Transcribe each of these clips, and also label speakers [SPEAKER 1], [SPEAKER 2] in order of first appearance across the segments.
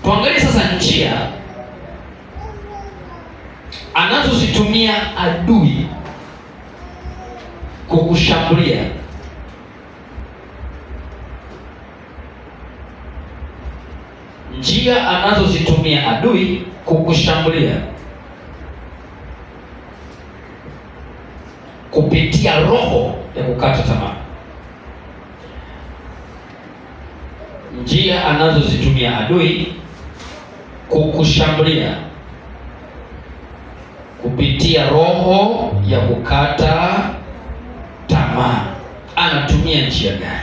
[SPEAKER 1] Tuangalie sasa njia anazozitumia adui kukushambulia. Njia anazozitumia adui kukushambulia kupitia roho ya kukata tamaa. Njia anazozitumia adui kukushambulia kupitia roho ya kukata tamaa. Anatumia njia gani?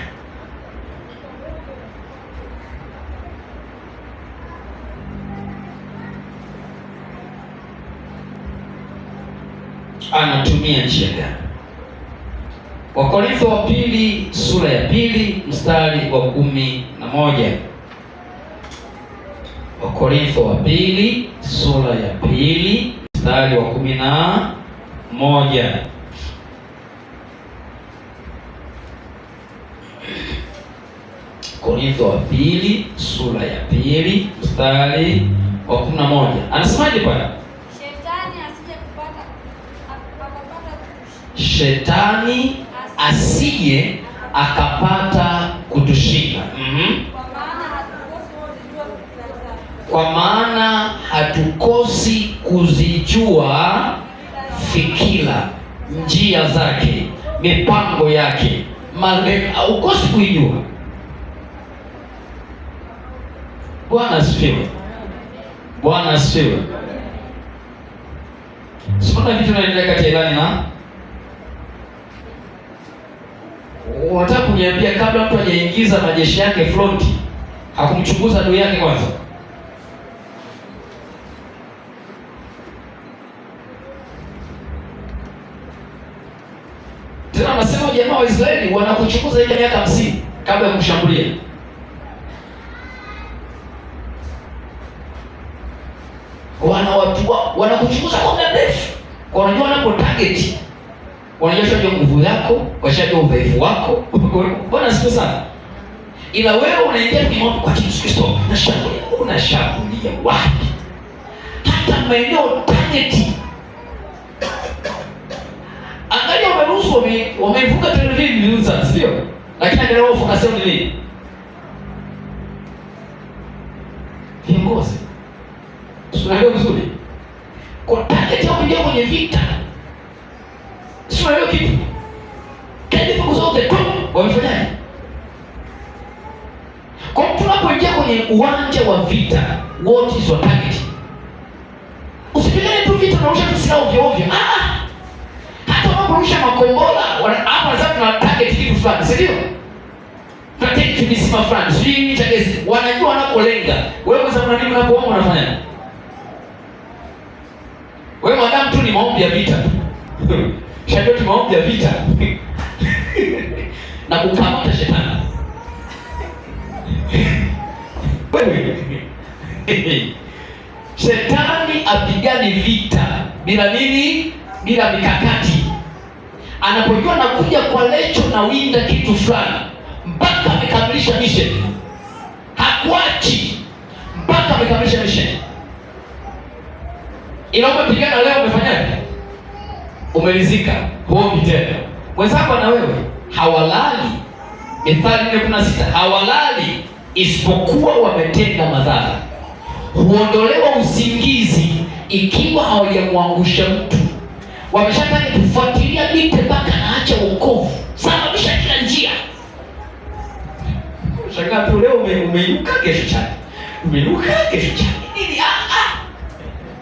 [SPEAKER 1] Anatumia njia gani? Wakorintho wa pili sura ya 2 mstari wa 11. Wakorintho wa pili sura ya 2 mstari wa 11. Korintho wa pili sura ya 2 mstari wa 11. Anasemaje pale? Shetani asije akapata kutushinda. Kwa maana hatukosi kuzijua fikira, njia zake, mipango yake, haukosi kuijua. Bwana asifiwe. Bwana asifiwe. Siona vitu vinaendelea kati ya Irani na unataka kuniambia kabla mtu hajaingiza majeshi yake fronti hakumchunguza adui yake kwanza? Tena anasema jamaa wa Israeli wanakuchunguza ile miaka 50 kabla ya kumshambulia. Wanakuchunguza kwa muda mrefu. Wanajua wanapo target. Wanajua nguvu yako, washajua udhaifu wako. Bwana asifiwe sana. Ila wewe unaingia kwa mambo kwa Yesu Kristo. Unashambulia wapi? Hata maeneo target. Angalia wameruhusu wamevuka television vizuri sana, sio? Lakini angalia wao focus yao ni nini? Viongozi. Tunaelewa vizuri. Kwa target yao ndio kwenye vita. Sio hiyo kitu. Kaidi focus zote tu wamefanyaje? Kwa tunapoingia kwenye uwanja wa vita, what is your target? Usipigane tu vita na urusha silaha ovyo ovyo. Hata unaporusha makombora, hapa sasa tuna target kitu fulani, si ndio? Tuna target visima fulani. Sio nini target? Wanajua wanakolenga. Wewe kwa sababu nini unapoomba unafanya? Wewe madam tu ni maombi ya vita. Shajua tu maombi ya vita. Na kukamata shetani. Wewe. Shetani apigani vita bila nini? Bila mikakati. Anapojua anakuja kwa lecho na winda kitu fulani mpaka amekamilisha mission. Hakuachi mpaka amekamilisha mission. Ila umepigana leo umefanyaje? Umelizika, huombi tena. Wenzako na wewe hawalali. Mithali 4:16, hawalali isipokuwa wametenda madhara. Huondolewa usingizi ikiwa hawajamwangusha mtu. Wameshataka kufuatilia dite mpaka naacha wokovu. Sababisha kila njia. Shangaa tu leo umeinuka kesho chake. Umeinuka kesho chake. Nini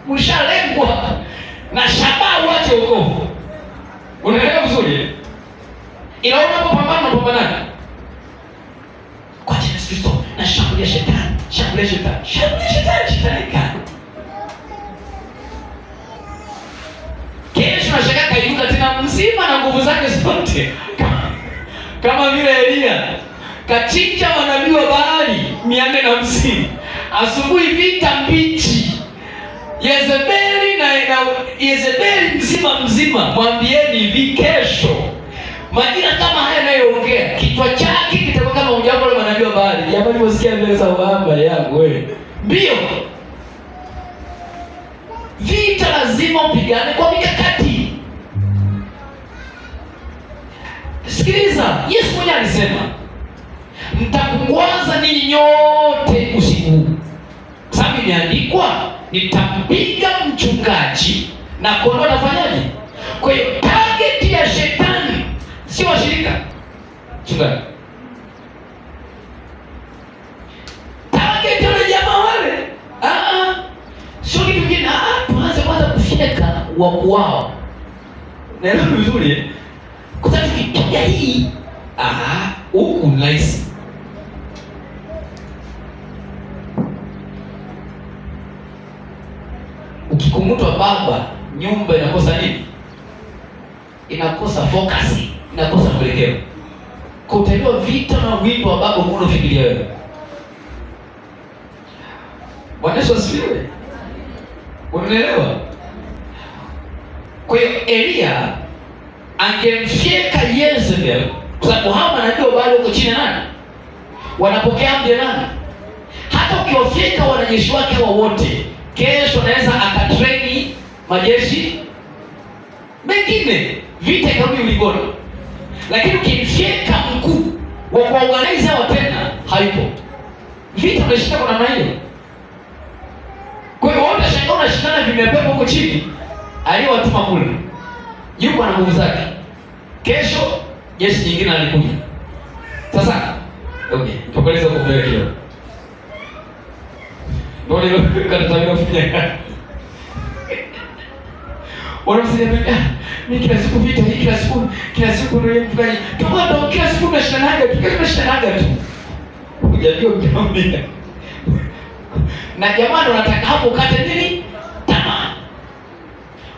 [SPEAKER 1] mshalengwa na shabaha uache wokovu. Unaelewa vizuri? Ila unapopambana unapambana kwa Yesu Kristo na shambulia shetani. Shambulia shetani. Shambulia shetani. Shetani kana. Kesho unashaka kainuka tena mzima na nguvu zake zote. Kama vile Elia kachinja manabii wa Baali 450. Asubuhi vita mbichi. Yezebeli mzima mwambieni hivi kesho majira kama haya nayoongea kichwa chake kitakuwa kama ujambo la manabii wa Baali. Jamani msikia vile za ubamba yangu wewe. mbio. Vita lazima upigane kwa mikakati. Sikiliza, Yesu mwenyewe alisema mtakungwaza ninyi nyote usiku huu, sababu imeandikwa nitampiga mchungaji na kondoo nafanyaje? Kwa hiyo target ya shetani sio washirika mchungaji, target ya jamaa wale sio kitu kingine. Tuanze kwanza kufyeka waku wao, naelewa vizuri kwa sababu tukipiga hii huku nice. Ukikungutwa baba, nyumba inakosa nini? Inakosa focus, inakosa mwelekeo. Kutelewa vita na wimbo wa baba unaofikiria wewe. Bwana Yesu asifiwe. Unaelewa? Kwa hiyo Elia angemfyeka Yezebel kwa sababu hawa wanajua bado uko chini nani? Wanapokea amri nani? Hata ukiwafyeka wanajeshi wake hawa wote, kesho anaweza akatreni majeshi mengine, vita ikarudi ulikoni. Lakini ukimfyeka mkuu wa kuorganize hawa tena hayupo, vita unashinda kwa namna hiyo. Kwa hiyo wote shangaa unashindana vimepepo huko chini, aliyowatuma kule yuko na nguvu zake. Kesho jeshi nyingine alikuja. Sasa okay, tukoleza kwa mbele kidogo. Ndio ile katatabiwa kufanya. Wanasema mimi kila siku vita hii, kila siku ndio mfanye. Kama kila siku tunashindanaga tu. Hujajua mjamii. Na jamaa ndo nataka hapo ukate nini? Tamaa.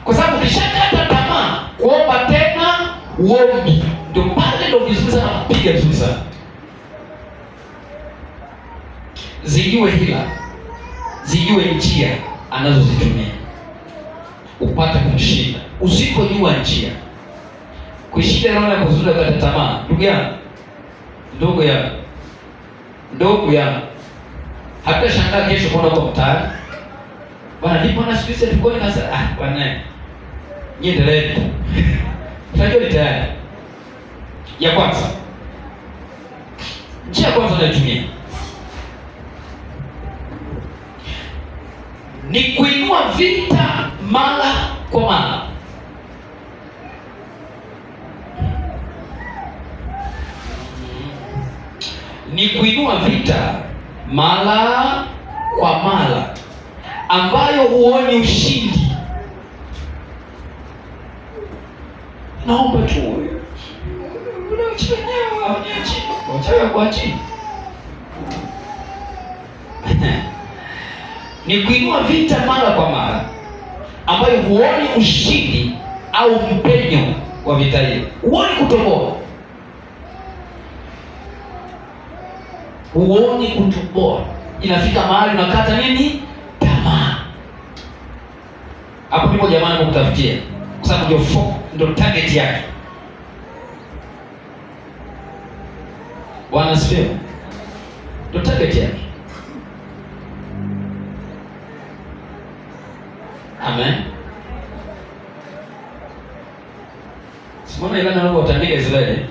[SPEAKER 1] Kwa sababu ukishakata tamaa, kuomba tena uombi, ndio pale ndio vizuri sana kupiga vizuri sana. Zijue hila, zijue njia anazozitumia upate kumshinda. Usipojua njia kushinda roho na kuzuia kata tamaa, ndugu yangu, hata shangaa kesho kuona kwa mtaani bwana, ndipo na siku hizi tukoni kasa bwana niendelee. Tunajua ni tayari. Ya kwanza, njia ya kwanza nayotumia ni kuinua vita mara kwa mara. Ni kuinua vita mara kwa mara ambayo huoni ushindi. Naomba tu ni kuinua vita mara kwa mara ambayo huoni ushindi au mpenyo wa vita hiyo. Huoni kutoboa. Huoni kutoboa. Inafika mahali unakata nini? Tamaa. Hapo ndipo jamani mkutafutia. Kwa sababu ndio target yake. Bwana asifiwe. Ndio target yake. Amen. Simona ile nalo watandika Israeli.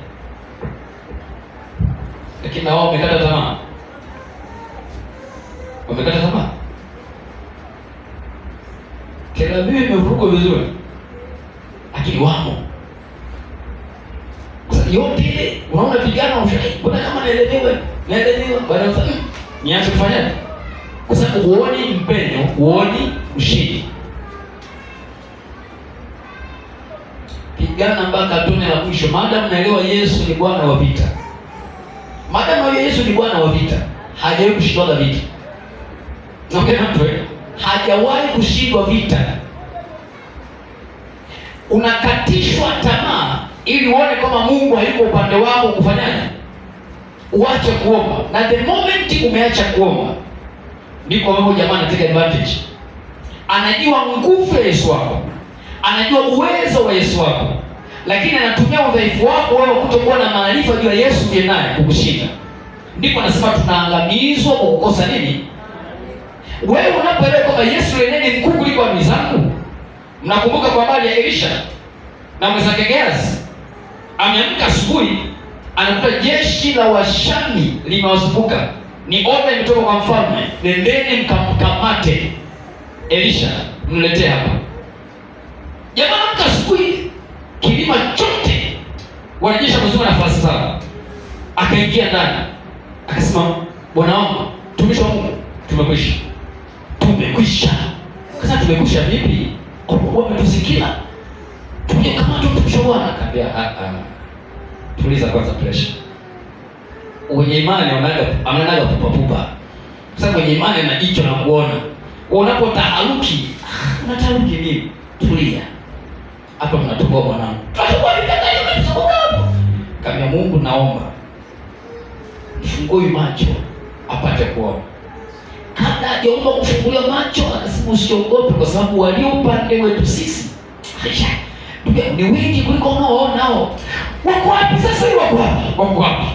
[SPEAKER 1] Lakini wao wamekata tamaa. Wamekata tamaa. Tel Aviv imevurugwa vizuri. Lakini wamo. Sasa yote ile unaona pigana ushai. Mbona kama naelemewa baada ya niache kufanyaje? Kwa sababu huoni mpenyo, huoni ushindi. Pigana mpaka tone la mwisho. Maadamu naelewa Yesu ni Bwana wa vita. Maadamu Yesu ni Bwana wa vita, hajawahi kushindwa vita. Naongea na mtu hajawahi kushindwa vita. Unakatishwa tamaa ili uone kama Mungu hayuko upande wako kufanyaje? Uache kuomba. Na the moment umeacha kuomba, ndiko mambo jamani take advantage. Anajua nguvu ya Yesu wako. Anajua uwezo wa Yesu wako. Lakini anatumia udhaifu wako wewe kutokuwa na maarifa juu ya Yesu ndiye naye kukushinda. Ndipo anasema tunaangamizwa kwa kukosa nini? Wewe unapoelewa kwamba Yesu ni mkuu kuliko adui zangu. Mnakumbuka kwa habari ya Elisha na mwenzake Gehazi. Ameamka asubuhi, anakuta jeshi la Washami limewazunguka. Ni oda imetoka kwa mfalme, nendeni mkamkamate Elisha, mletee hapa. Jamaa amka asubuhi, kilima chote wanajeshi wamezunguka na farasi zao. Akaingia ndani, akasema, bwana wangu, tumishi wa Mungu, tumekwisha. Sasa tumekwisha vipi? Wametusikia. Tuje kama tumishi wa Bwana. Akaambia, tuliza kwanza pressure. Wenye imani anaenda pupa. Kwa sababu wenye imani na jicho la kuona. Unapotaharuki, unataharuki nini? Tulia. Hapa mnatoboa mwanangu. Tutakuwa vitakaje mtazunguka hapo? Kaambia, Mungu naomba fungue macho apate kuona. Kabla hajaomba kufunguliwa macho, akasema usiogope kwa sababu walio upande wetu sisi ni wengi kuliko unaoona nao. Wako wapi sasa hivi? Wako wapi?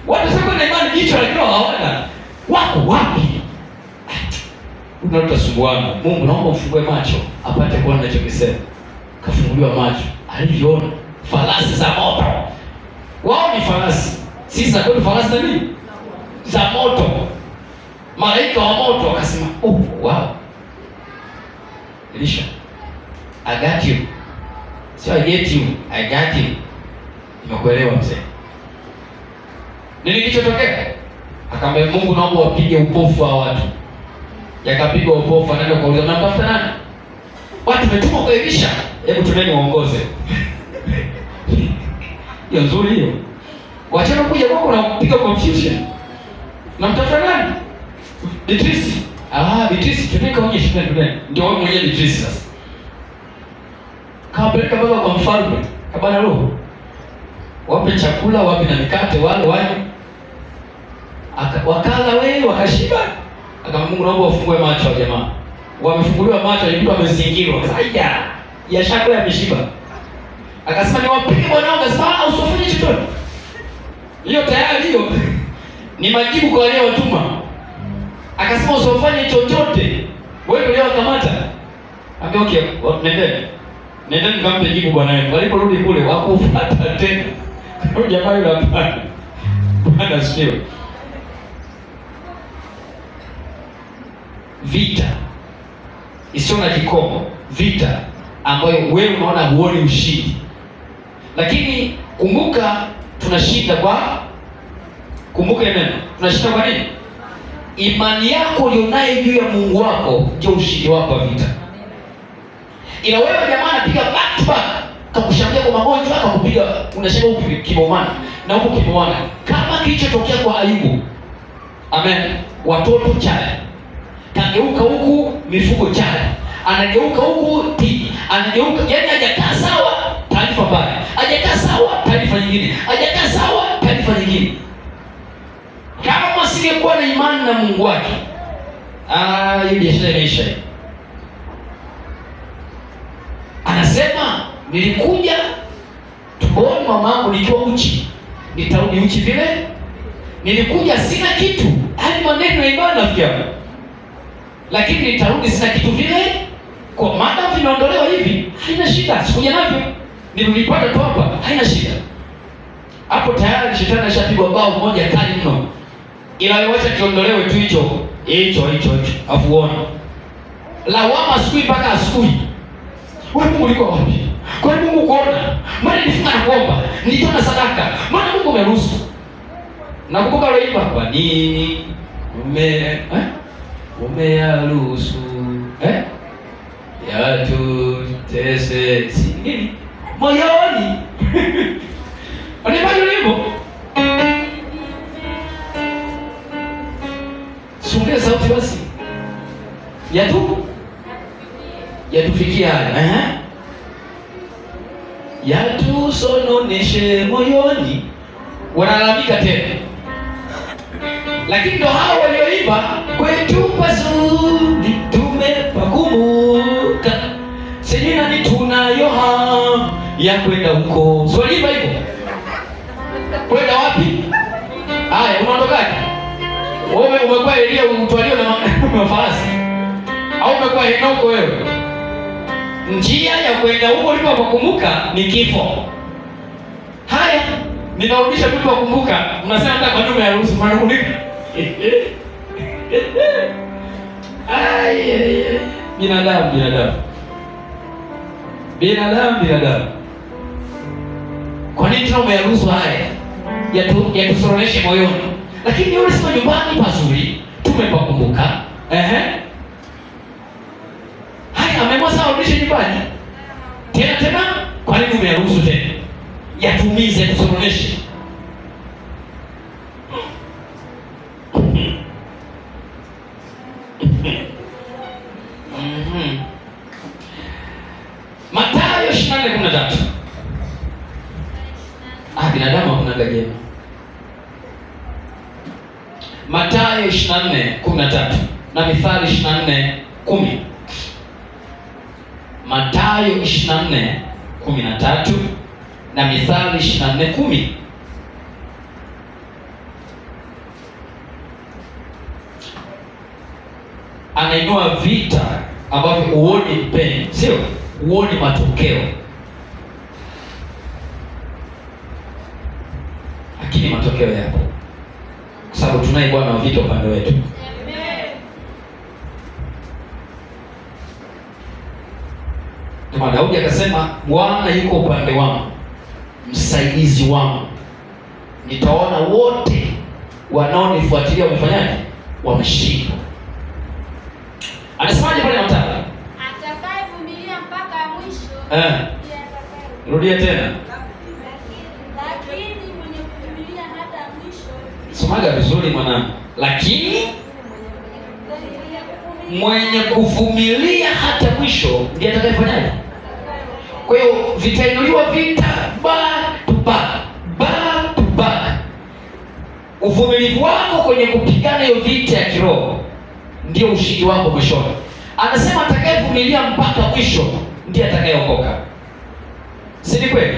[SPEAKER 1] Watu sasa na imani jicho lakini hawaona. Wako wapi? Unaleta subuana. Mungu naomba ufungue macho apate kuona ninachokisema. Kafunguliwa macho. Aliona farasi za moto. Wao ni farasi. Sisi za kwetu farasi za nini? Za moto. Malaika wa moto akasema, wow. Elisha, I got you. So I get you. I got you. Nimekuelewa mzee. Nini kilichotokea? Akamwambia, Mungu naomba wapige upofu wa watu. Yakapiga upofu, anaenda kuuliza, mnamtafuta nani? Watu wametumwa kwa Elisha. Hebu tuneni waongoze. Hiyo nzuri hiyo. Wachana kuja kwako na kupiga confusion. Mnamtafuta nani? Beatrice. Beatrice, tunakaonyesha tunene. Ndio wewe mwenyewe Beatrice sasa. Kapeleka baba kwa mfalme. Kabana roho. Wape chakula, wape na mikate, wale wanywe. Wakala wewe wakashiba. Akamwambia, Mungu naomba ufungue macho wa jamaa. Wamefunguliwa macho, ilikuwa wamezingirwa. Sasa ya chakula yameshiba. Akasema, niwapige bwana wangu, akasema, usifanye chochote. Hiyo tayari hiyo ni majibu kwa wale watuma. Akasema, usifanye chochote. Wewe ndio wakamata. Ambia, okay, nendeni nikampe jibu bwana wangu. Waliporudi kule wakufuata tena. Huyo jamaa yule hapana. Bwana sio. Vita isiyo na kikomo, vita ambayo wewe unaona huoni ushindi. Lakini kumbuka tunashinda tunashinda kwa nini? Imani yako ulionayo juu ya Mungu wako ndio ushindi wako wa vita. Ila wewe jamaa anapiga back to back, kakushambulia kwa magonjwa, akakupiga unashika huko kibomana na huko kibomana. Kama kilichotokea kwa Ayubu. Amen. Watoto chaya. Kageuka huku mifugo chaya. Anageuka huku anageuka, yani hajakaa sawa, taarifa mbaya. Hajakaa sawa, taarifa nyingine. Hajakaa sawa, taarifa nyingine. Kama msingekuwa na imani na Mungu wake, hiyo biashara inaisha. Anasema, nilikuja tumboni mwa mamangu nikiwa uchi, nitarudi uchi vile. Nilikuja sina kitu. Hadi maneno ya imani nafikia. Lakini nitarudi sina kitu vile. Kwa maana vinaondolewa hivi, haina shida. Sikuja navyo. Nilipata tu hapa, haina shida. Hapo tayari shetani ashapigwa bao moja kali mno. Ila wewe acha kiondolewe tu hicho. Afuona. Lawama asubuhi mpaka asubuhi. Wewe Mungu uliko wapi? Kwa nini Mungu kuona? Maana nilifunga na kuomba, nilitoa sadaka. Maana Mungu ameruhusu. Nakumbuka leo hapa kwa nini umeyaruhusu yatutese nini moyoni? Unapata hivyo? Songea sauti basi. Yatufikia haya. Yatusononeshe moyoni. Wanalalamika tena. Lakini ndo hao walioimba, kwetu pazuri tumepakumbuka. Sisi nani tunayo hamu ya kwenda huko. Swaliba hivyo. Kwenda wapi? Haya, unaondokaje? Wewe umekuwa Elia utwalio na mafarasi. kwa Henoko wewe. Njia ya kwenda huko ulipokumbuka ni kifo. Haya, ninarudisha ulipokumbuka. Mnasema hata kwa ndume ya ruhusu mnakumbuka. Binadamu. Kwa nini tunayaruhusu haya yatusoroneshe moyoni? Lakini yule sema nyumbani pazuri, tumepakumbuka. Haya, ameamua sasa arudishe nyumbani. Tena, kwa nini umeyaruhusu tena? Yatumize, yatusoroneshe. Mathayo 24:13. Binadamu hakuna gajema. Mathayo 24:13 na Mithali 24:10. Mathayo 24:13 na Mithali 24:10. Anainua vita ambavyo uoni mpeni, sio uoni matokeo, lakini matokeo yapo, kwa sababu tunaye Bwana wa vita upande wetu. Kama Daudi akasema, Bwana yuko upande wangu, msaidizi wangu, nitaona wote wanaonifuatilia wamefanyaje? Wameshinda. Anasemaje pale Mathayo?
[SPEAKER 2] Atakayevumilia mpaka mwisho.
[SPEAKER 1] Rudia tena.
[SPEAKER 2] Lakini mwenye kuvumilia hata mwisho.
[SPEAKER 1] Somaga vizuri mwanangu. Lakini mwenye kuvumilia hata mwisho ndiye atakayefanyaje? Kwa hiyo vitainuliwa vita back to back. Uvumilivu wako kwenye kupigana hiyo vita ya kiroho ndio ushindi wako mwishoni. Anasema atakayevumilia mpaka mwisho ndiye atakayeokoka. Si ni kweli?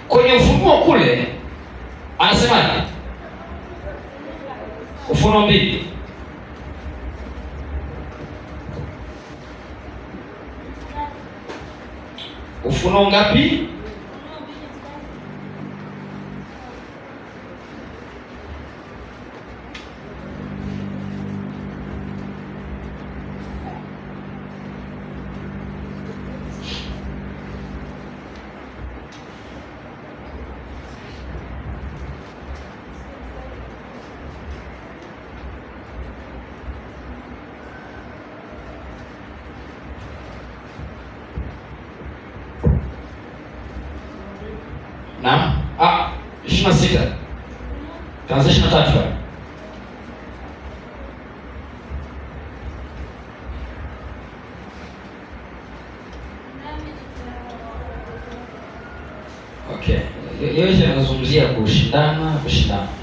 [SPEAKER 1] Kwenye Ufunuo kule anasemaje? Ufunuo 2. Ufunuo ngapi? Naam. 26. Tuanze 23. Okay. Yeye anazungumzia kushindana.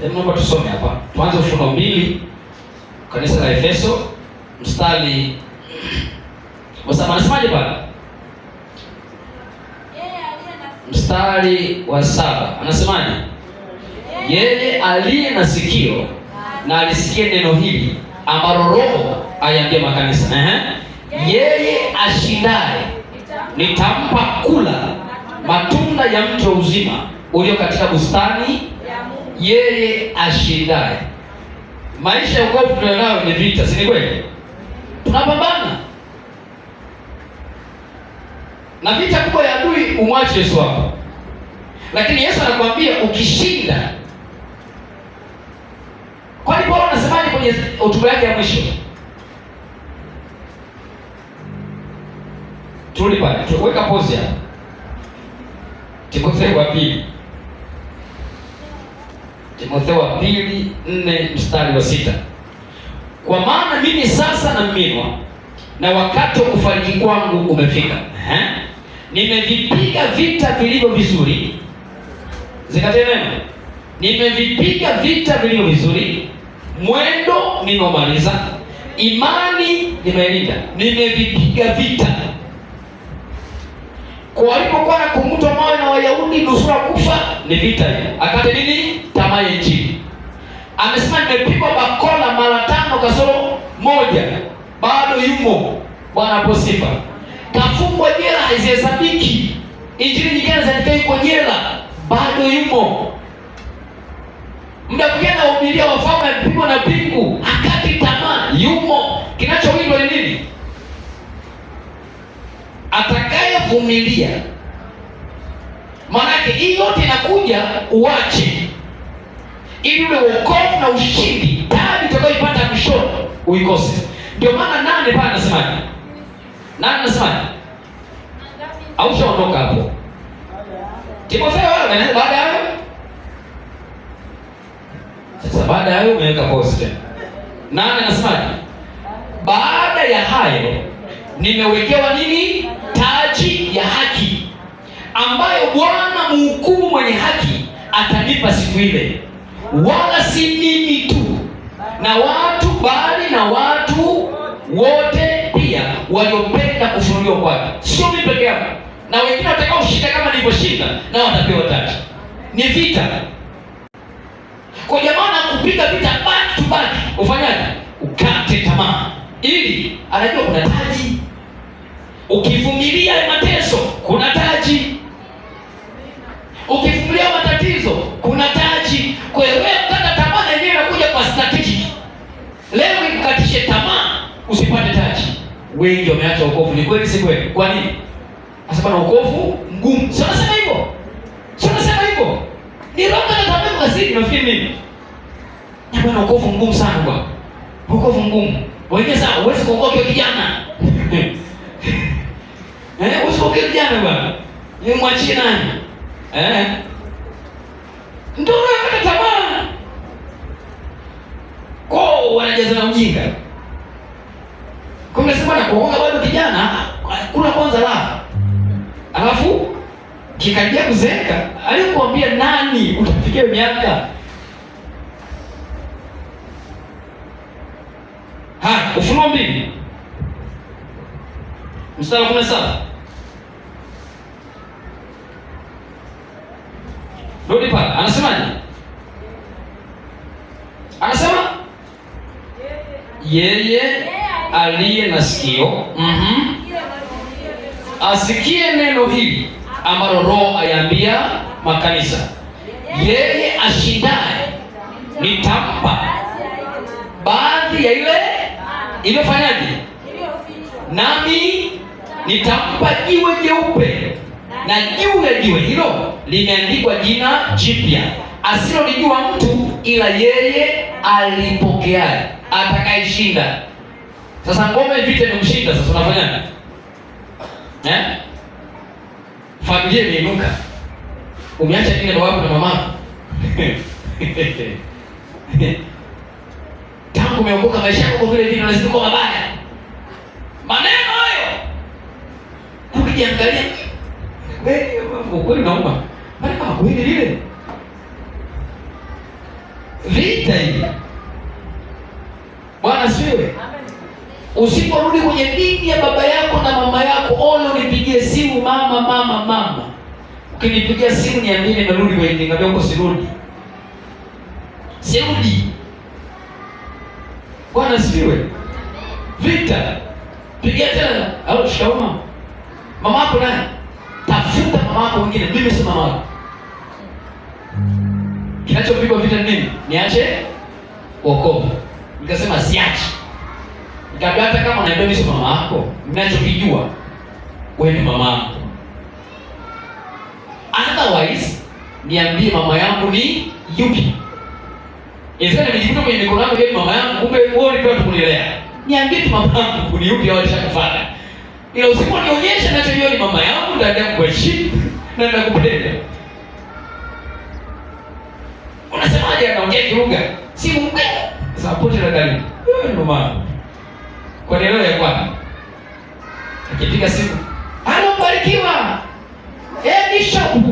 [SPEAKER 1] Hebu naomba tusome hapa. Tuanze Ufunuo 2, kanisa la Efeso, mstari anasemaje pale? Mstari wa 7 anasemaje? Yeye aliye na sikio na alisikie neno hili ambalo Roho aiambia makanisa. Yeye ashindaye nitampa kula matunda ya mti wa uzima ulio katika bustani yeye ashindaye. Maisha ya wokovu tunayonayo ni vita, si kweli? Tunapambana na vita kubwa ya adui. Umwache Yesu hapo, lakini Yesu anakuambia ukishinda. Kwani Paulo anasemaje kwenye hotuba yake ya mwisho? Turudi pale, tuweka pause hapa. Timotheo wa pili 4 mstari wa 6. Kwa maana mimi sasa naminwa na wakati wa kufariki kwangu umefika. Nimevipiga vita vilivyo vizuri. Zikatie neno. Nimevipiga vita vilivyo vizuri. Mwendo nimeumaliza. Imani nimeilinda. Nimevipiga vita. Kwa walipokuwa na kung'utwa mawe na Wayahudi nusura kufa, ni vita hiyo. Akate nini? Tamaa ya Injili. Amesema nimepigwa bakola mara 5 kasoro 1. bado yumo. Bwana apo sifa. Kafungwa jela, haizihesabiki. Injili nyingine zinaandika yuko jela, bado yumo. Muda mwingine anahubiria wafalme, anapigwa na pingu, hakati tamaa, yumo. Kinachowindwa ni nini? Atakayevumilia. Maanake hii yote inakuja uache, ili ule wokovu na ushindi tayari utakayoipata mwishoni uikose. Ndio maana 8 pale anasemaje? 8 anasemaje? Au shaondoka hapo? Timotheo wewe baada ya hayo? Sasa baada ya hayo umeweka post. 8 anasemaje? Baada ya hayo nimewekewa nini? Taji ya haki, ambayo Bwana mhukumu mwenye haki atanipa siku ile, wala si mimi tu na watu, bali na watu wote pia waliopenda kufunuliwa kwake. Sio mimi peke yangu, na wengine watakaoshinda kama nilivyoshinda, na watapewa taji. Ni vita. Kwa jamaa na kupiga vita back to back, ufanyaje? Ukate tamaa, ili anajua kuna taji. Ukivumilia mateso kuna taji, ukivumilia matatizo kuna taji. Kwa hiyo wewe kata tamaa, na yenyewe inakuja kwa strategy. Leo ikukatishe tamaa usipate taji. Wengi wameacha wokovu. Ni kweli si kweli? Kwa nini? Asema na wokovu mgumu. Sio nasema hivyo. Sio nasema hivyo. Ni roho na tamaa kazini, nafikiri mimi. Ni bwana wokovu mgumu sana bwana. Wokovu mgumu. Wewe sasa huwezi kuokoa kwa kijana. Usipoke kijana bwana. Ni mwachie nani? Ndio kata tamaa. Kwa wanajaza na ujinga. Kwa mnasema na kuokoa bado kijana, kula kwanza la. Alafu kikaribia kuzeeka, alikwambia nani utafikia miaka? Ufunuo 2 mstari wa 17. Rudi pale. Anasemaje? Anasema yeye aliye na sikio asikie neno hili ambalo Roho ayaambia makanisa. Yeye ashindaye nitampa baadhi ya ile iliyofanyaje? Nami nitampa jiwe jeupe, na juu ya jiwe hilo limeandikwa jina jipya, asilolijua mtu ila yeye alipokeaye, atakayeshinda. Sasa ngome vita imemshinda, sasa unafanyaje? Familia imeinuka. Umeacha kile baba wako na mama. Tangu umeokoka maisha yako vile vile unazidi kuwa mabaya. Maneno hayo. Ukijiangalia kweli naomba. Bali kama kweli lile. Vita hii. Bwana siwe. Usiporudi kwenye dini ya baba yako na mama yako, ole unipigie simu mama. Ukinipigia simu niambie nimerudi wewe, ningaambia uko sirudi. Bwana siwe. Vita. Pigia tena au shauri. Mama yako naye. Tafuta mama yako mwingine. Mimi si mama yako. Kinachopigwa vita nini? Niache wokovu. Nikasema siache. Nikamwambia hata kama unaambia mimi si mama yako, ninachokijua wewe ni mama yako. Otherwise, niambie mama yangu ni yupi? Inaweza nimejikuta kwenye mikono yangu yeye mama yangu, kumbe wewe ulikuwa tukunilea. Niambie tu mama yangu ni yupi au alishakufanya. Ila usiponionyesha ninachojua ni mama yangu, ndio kuheshimu na nakupenda. Unasemaje anaongea kilugha? Si Mungu. Sasa pote na karibu. Wewe ndo mama. Kwa neno ya kwani? Akipiga simu, "Halo mbarikiwa." Bishop.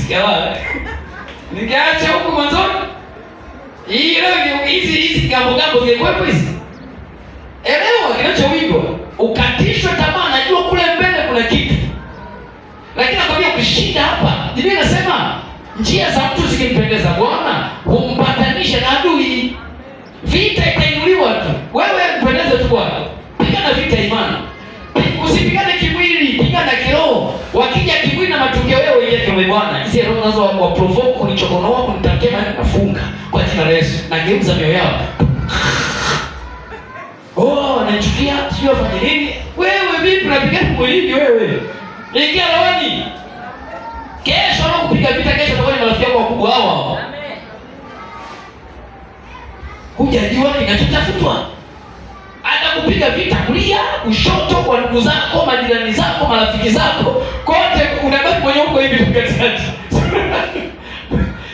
[SPEAKER 1] Sikia wala. Ningeacha huko mwanzoni. Hizi gambo zingekuwepo hizi. Elewa kinachowindwa. Ukatishwe tamaa, najua kule mbele kuna kitu. Lakini nakwambia ukishinda hapa, Biblia inasema njia za mtu zikimpendeza Bwana humpatanisha na adui. Vita itainuliwa tu. Wewe mpendeze tu Bwana. wamenichokonoa kunitamkia maneno, nafunga kwa jina la Yesu, nageuza mioyo yao. Wanachukia, sijui wafanye nini. Wewe vipi unapigana mwilini wewe? Ingia rohoni. Kesho wanakupiga vita, kesho utakuwa ni marafiki wako wakubwa hao. Amen. Hujajua kinachotafutwa. Atakupiga vita kulia, kushoto, kwa ndugu zako, majirani zako, marafiki zako, kote unabaki mwenye huko hivi katikati.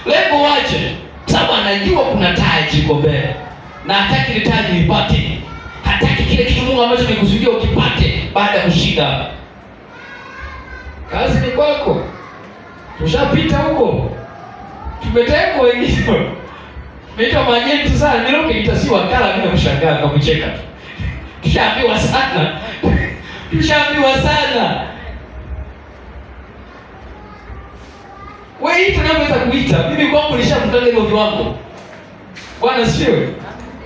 [SPEAKER 1] Lengo wache, sababu anajua kuna taji iko mbele. Na hataki ile taji ipate. Hataki kile kitu Mungu ambacho amekusudia ukipate baada ya kushinda. Kazi ni kwako. Tushapita huko. Tumetekwa wengine. Meitwa majenti sana, nilokeita si wakala, mimi mshangaa kwa kucheka tu. Tushaambiwa sana. Tushaambiwa sana. Wewe tunaweza kuita. Mimi kwangu nishakutana hivyo viwango. Bwana sifiwe.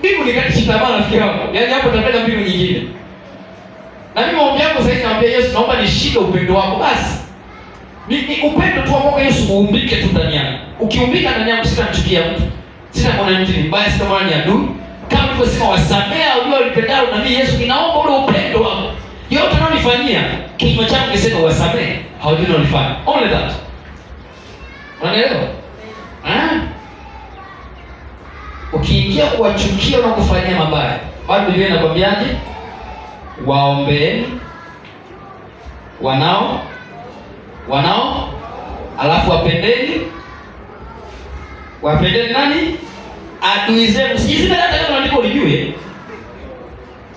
[SPEAKER 1] Mimi nikatisha tamaa rafiki yangu. Yaani hapo nataka mbinu nyingine. Na mimi maombi yangu sasa naambia Yesu, naomba nishike upendo wako basi. Ni upendo tu wako Yesu uumbike tu ndani yangu. Ukiumbika ndani yangu sitamchukia mtu. Sitamwona mtu ni mbaya, sitamwona ni adui. Kama nilivyosema wasamea ujue ulipendao na mimi Yesu, ninaomba ule upendo wako. Yote unaonifanyia, kinywa changu kisema wasamee, hawajui unanifanya. Only that. Unaelewa? Ukiingia kuwachukia na kufanyia mabaya, bado Biblia inakwambiaje? Waombeeni wanao alafu wapendeni nani? Adui zenu. Sijisema hata kama andiko ulijue.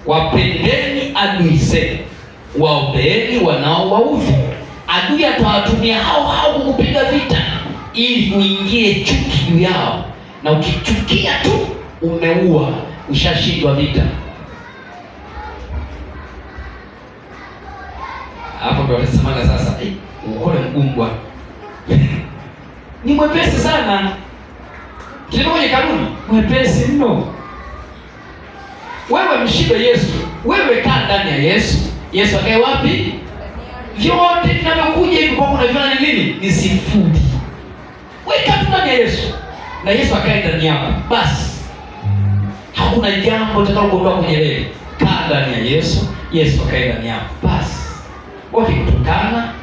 [SPEAKER 1] Wapendeni adui zenu, waombeeni wanao waudhi. Adui atawatumia hao kukupiga vita ili uingie chuki juu yao. Na ukichukia tu umeua, ushashindwa vita. Hapo ndo anasemaga sasa, ukole mgumu bwana. Ni mwepesi sana. Kile kwenye kanuni, mwepesi mno. Wewe mshibe Yesu. Wewe kaa ndani ya Yesu. Yesu akae wapi? Vyote vinavyokuja hivi kwa unaviona ni nini? Ni sifuri. Wewe kaa ndani ya Yesu. Na Yesu akae ndani yako. Basi. Hakuna jambo utakalokuondoa kwenye lele. Kaa ndani ya Yesu. Yesu akae ndani yako. Basi. Wakikutukana,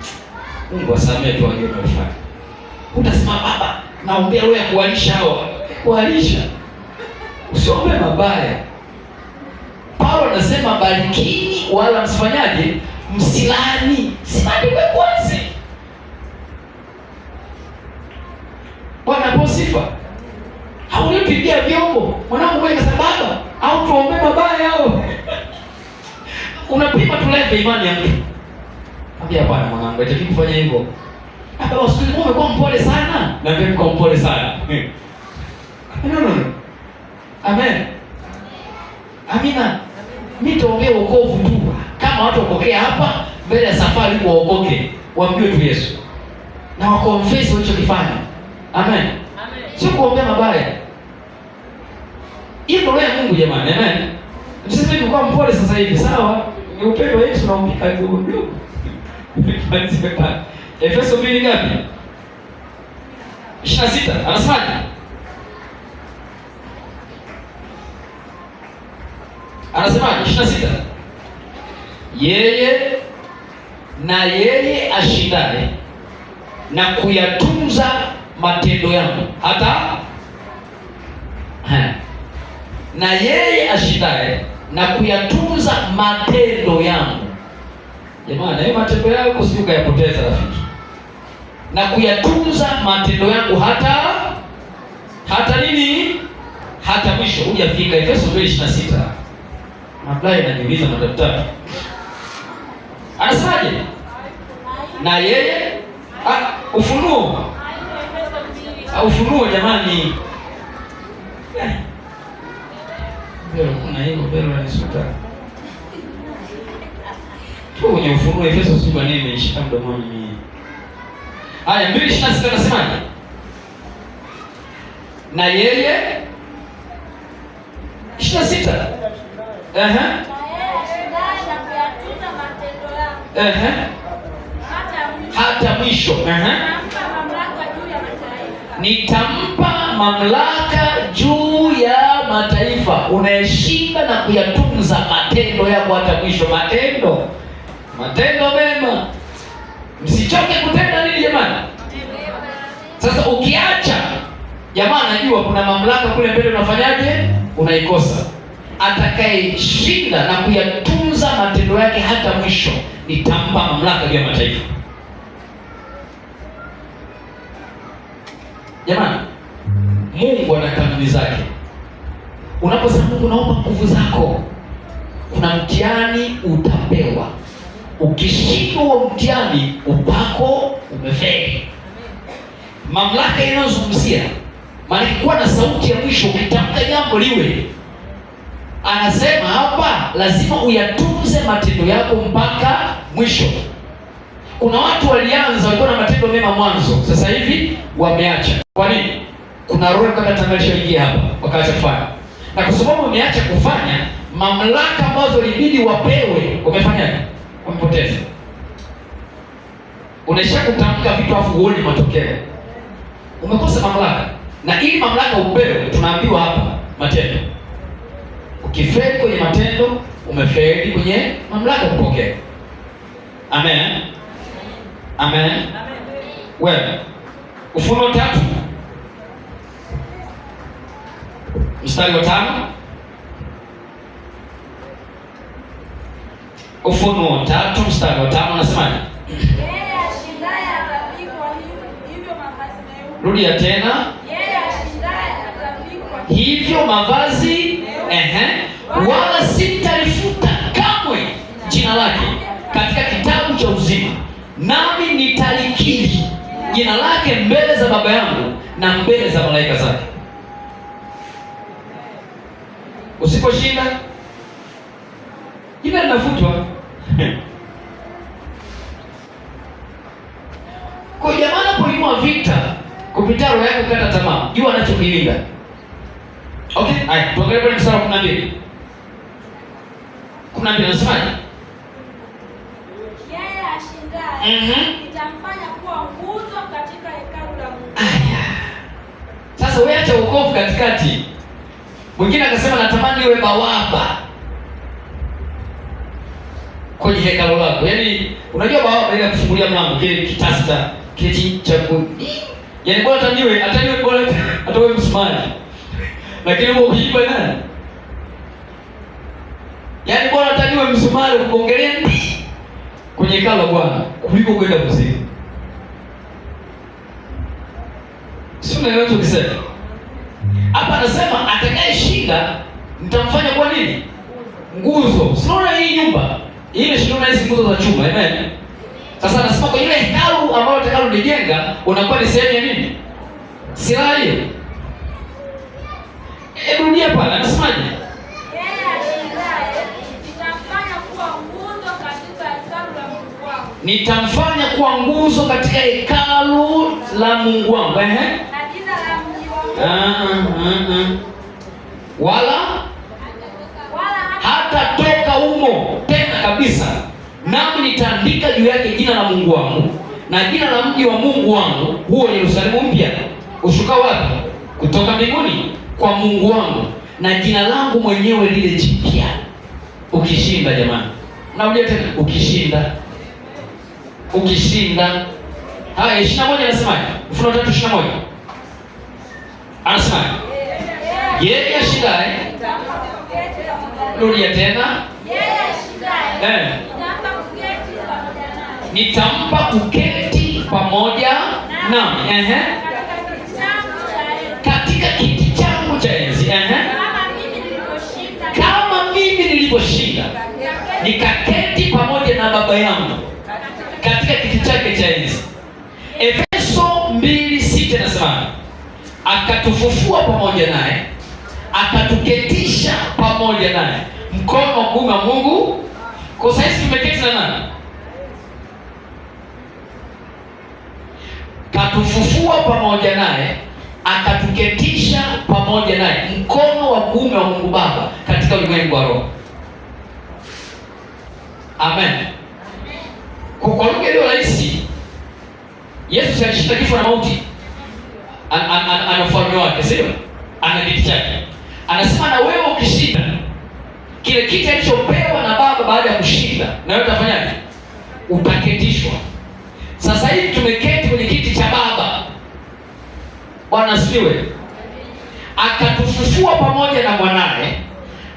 [SPEAKER 1] Mungu asamehe tu wajue unalofanya. Utasema baba, naombea roho ya kuwalisha hawa. Kuwalisha. Usiombe mabaya. Paulo anasema barikini wala msifanyaje? Msilani. Simani kwa kwanza. Bwana hapo sifa. Haunipigia vyombo. Mwanangu wewe sababu au tuombe mabaya hao. Unapima tuleve imani ya mtu. Ambia Bwana mwanangu, eti kufanya hivyo. Baba usiku umekuwa mpole sana. Na mimi niko mpole sana. No. Amen. Amina. Mimi tuombee wokovu tu. Kama watu wapokea hapa mbele ya safari waokoke, waambiwe tu Yesu. Na wakonfess walichokifanya. Amen. Amen. Sio kuombea mabaya. Hiyo ndio roho ya Mungu jamani. Amen. Msiseme nilikuwa mpole sasa hivi, sawa? Ni upendo wa Yesu na umpika ndio. Efeso 2 ngapi? 26. Anasemaje? Anasemaje? 26. Yeye ashindaye na kuyatunza matendo yangu na yeye ashindaye na kuyatunza matendo yangu. Jamani, hayo matendo yako sio kuyapoteza rafiki. Na kuyatunza matendo yangu hata nini? Hata mwisho. Hujafika Efeso 2:26. Mabla inaniuliza madaktari. Anasemaje? Na yeye Ufunuo jamani. Kuna hiyo belo ni suta. Kwenye Ufunuo Efeso sura nne imeshika mdomoni mimi. Haya 2:26 anasemaje? Na yeye 26. Hata mwisho. nitampa mamlaka juu ya mataifa. Unayeshinda na kuyatunza matendo yako hata mwisho. Matendo mema. Msichoke kutenda nini jamani? Sasa ukiacha, jamaa anajua kuna mamlaka kule mbele, unafanyaje? Unaikosa. Atakayeshinda na kuyatunza matendo yake hata mwisho, nitampa mamlaka juu ya mataifa. Jamani, Mungu ana kanuni zake. Unaposema Mungu naomba nguvu zako, kuna mtihani utapewa. Ukishindwa huo mtihani, upako umefeli. Mamlaka inayozungumzia maana kuwa na sauti ya mwisho, ukitamka jambo liwe. Anasema hapa lazima uyatunze matendo yako mpaka mwisho. Kuna watu walianza walikuwa na matendo mema mwanzo, sasa hivi wameacha. Kwa nini? Kuna roho kama tangaisha ingia hapa, wakaacha kufanya. Na kwa sababu wameacha kufanya, mamlaka ambazo ilibidi wapewe, wamefanyaje? Wamepoteza. Unaisha kutamka vitu afu uone matokeo, umekosa mamlaka. Na ili mamlaka upewe, tunaambiwa hapa matendo. Ukifeli kwenye matendo, umefeli kwenye mamlaka kupokea. Amen. Amen. Wewe Ufunuo 3 mstari wa 5. Ufunuo 3 mstari wa 5 unasemaje?
[SPEAKER 2] Yeye ashindaye atavikwa hivyo mavazi meupe.
[SPEAKER 1] Rudia tena.
[SPEAKER 2] Yeye ashindaye atavikwa
[SPEAKER 1] hivyo mavazi wala sitalifuta kamwe jina lake katika kitabu cha uzima, nami nitalikiri jina lake mbele za Baba yangu na mbele za malaika zake. Usiposhinda jina linafutwa. Kwa jamaa anapoinua vita kupitia roho yako, kata tamaa, jua anachokilinda. Okay, haya tuangalie pale mstari wa 12. 12 nasemaje?
[SPEAKER 2] Yeye ashindaye nitamfanya kuwa nguzo katika hekalu la Mungu.
[SPEAKER 1] Aya. Sasa wewe acha wokovu katikati. Mwingine akasema natamani iwe bawaba kwenye hekalu lako. Yaani unajua bawaba ile kufungulia mlango, kile kitasta, kile cha yaani bora ataniwe bora atoe msumari. Lakini wewe ukiiba nani? Yaani bora ataniwe msumari kuongelea kwenye hekalu la Bwana kuliko kwenda kuzimu. Sio neno tukisema. Hapa anasema atakayeshinda nitamfanya kwa nini? Nguzo. Sio hii nyumba. Ile shida hizi nguzo za chuma, amen. Sasa anasema kwa ile hekalu ambalo utakalojenga unakuwa ni sehemu ya nini? Silaha hiyo. Hebu rudia pale, anasemaje?
[SPEAKER 2] Yeye ashindaye nitamfanya kuwa nguzo katika hekalu la Mungu wangu.
[SPEAKER 1] Nitamfanya kuwa nguzo katika hekalu la Mungu wangu.
[SPEAKER 2] Na jina la mji wangu.
[SPEAKER 1] Wala hata toka humo tena kabisa. Nami nitaandika juu yake jina la Mungu wangu na jina la mji wa Mungu wangu, huo Yerusalemu mpya ushuka wapi? Kutoka mbinguni kwa Mungu wangu, na jina langu mwenyewe lile jipya. Ukishinda jamani, narudia tena, ukishinda. Haya 21 anasemaje? Ufunuo 3:21 anasemaje? Yeye ashindaye, rudia tena,
[SPEAKER 2] yeye ashindaye
[SPEAKER 1] nitampa kuketi pamoja nami katika kiti changu cha enzi, kama mimi nilivyoshinda nikaketi pamoja na Baba yangu katika kiti chake cha enzi. Efeso 2:6 nasema akatufufua pamoja naye, akatuketisha pamoja naye mkono wa kuume wa Mungu. Kwa sasa tumeketi na nani? Katufufua pamoja naye, akatuketisha pamoja naye mkono wa kuume wa Mungu Baba katika ulimwengu wa roho. Amen. Kwa lugha iliyo rahisi, Yesu alishinda kifo na mauti. ana ufalme wake, sio? Ana kiti chake. Anasema na wewe ukishinda kile kiti alichopewa na Baba baada ya kushinda, na wewe utafanyaje? Utaketishwa. Sasa hivi tumeketi kwenye kiti cha Baba. Bwana asifiwe. Akatufufua pamoja na mwanae,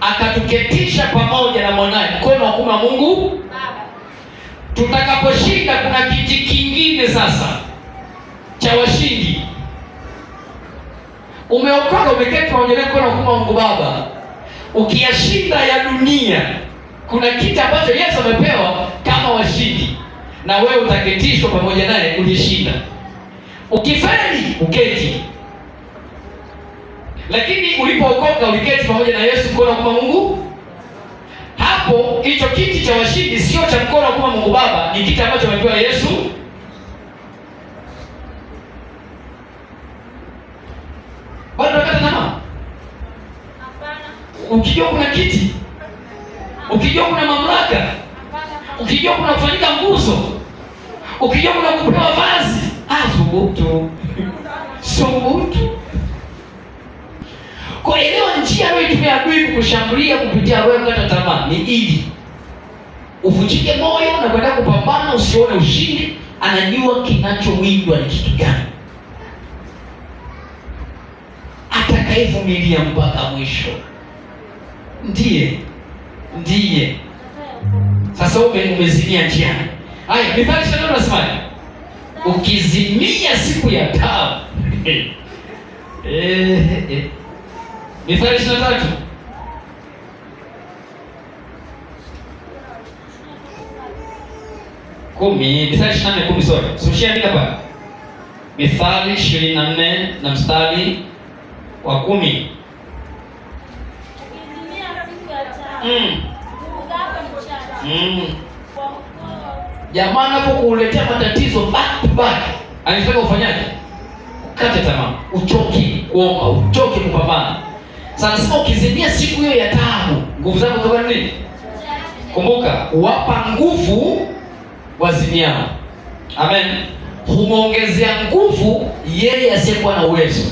[SPEAKER 1] akatuketisha pamoja na mwanae mkono wa kuume wa Mungu Baba. Tutakaposhinda kuna kiti kingine sasa cha washindi. Umeokoka, umeketi pamoja na mkono wa kuume wa Mungu Baba. Ukiyashinda ya dunia, kuna kiti ambacho Yesu amepewa kama washindi, na wewe utaketishwa pamoja naye ulishinda. Ukifeli uketi, lakini ulipookoka uliketi pamoja na Yesu mkono wa kuume wa Mungu. Hapo hicho kiti cha washindi sio cha mkono wa kuume wa Mungu Baba, ni kiti ambacho amepewa Yesu. Bado unakata tamaa? Ukijua kuna kiti, ukijua kuna mamlaka, ukijua kuna kufanyika nguzo, ukijua kuna kupewa vazi, subutu. Kwa elewa njia anayoitumia adui kukushambulia kupitia wewe kukata tamaa ni ili uvunjike moyo na kwenda kupambana, usione ushindi. Anajua kinachowindwa ni kitu gani, atakayevumilia mpaka mwisho ndiye. Sasa umezimia njiani. Haya, Mithali 23 nasema ukizimia siku ya taabu. Mithali 23 10, Mithali 24 10, sorry. Ushaandika pale. Mithali 24 na mstari wa 10. Jamaa anapokuletea matatizo back to back, anataka ufanyaje? Ukate tamaa, uchoke kuomba, uchoke kupambana. Sasa ukizimia siku hiyo ya taabu, nguvu zako zitakuwa nini? Kumbuka, wapa nguvu wazimiao. Amen. Humuongezea nguvu yeye asiyekuwa na uwezo.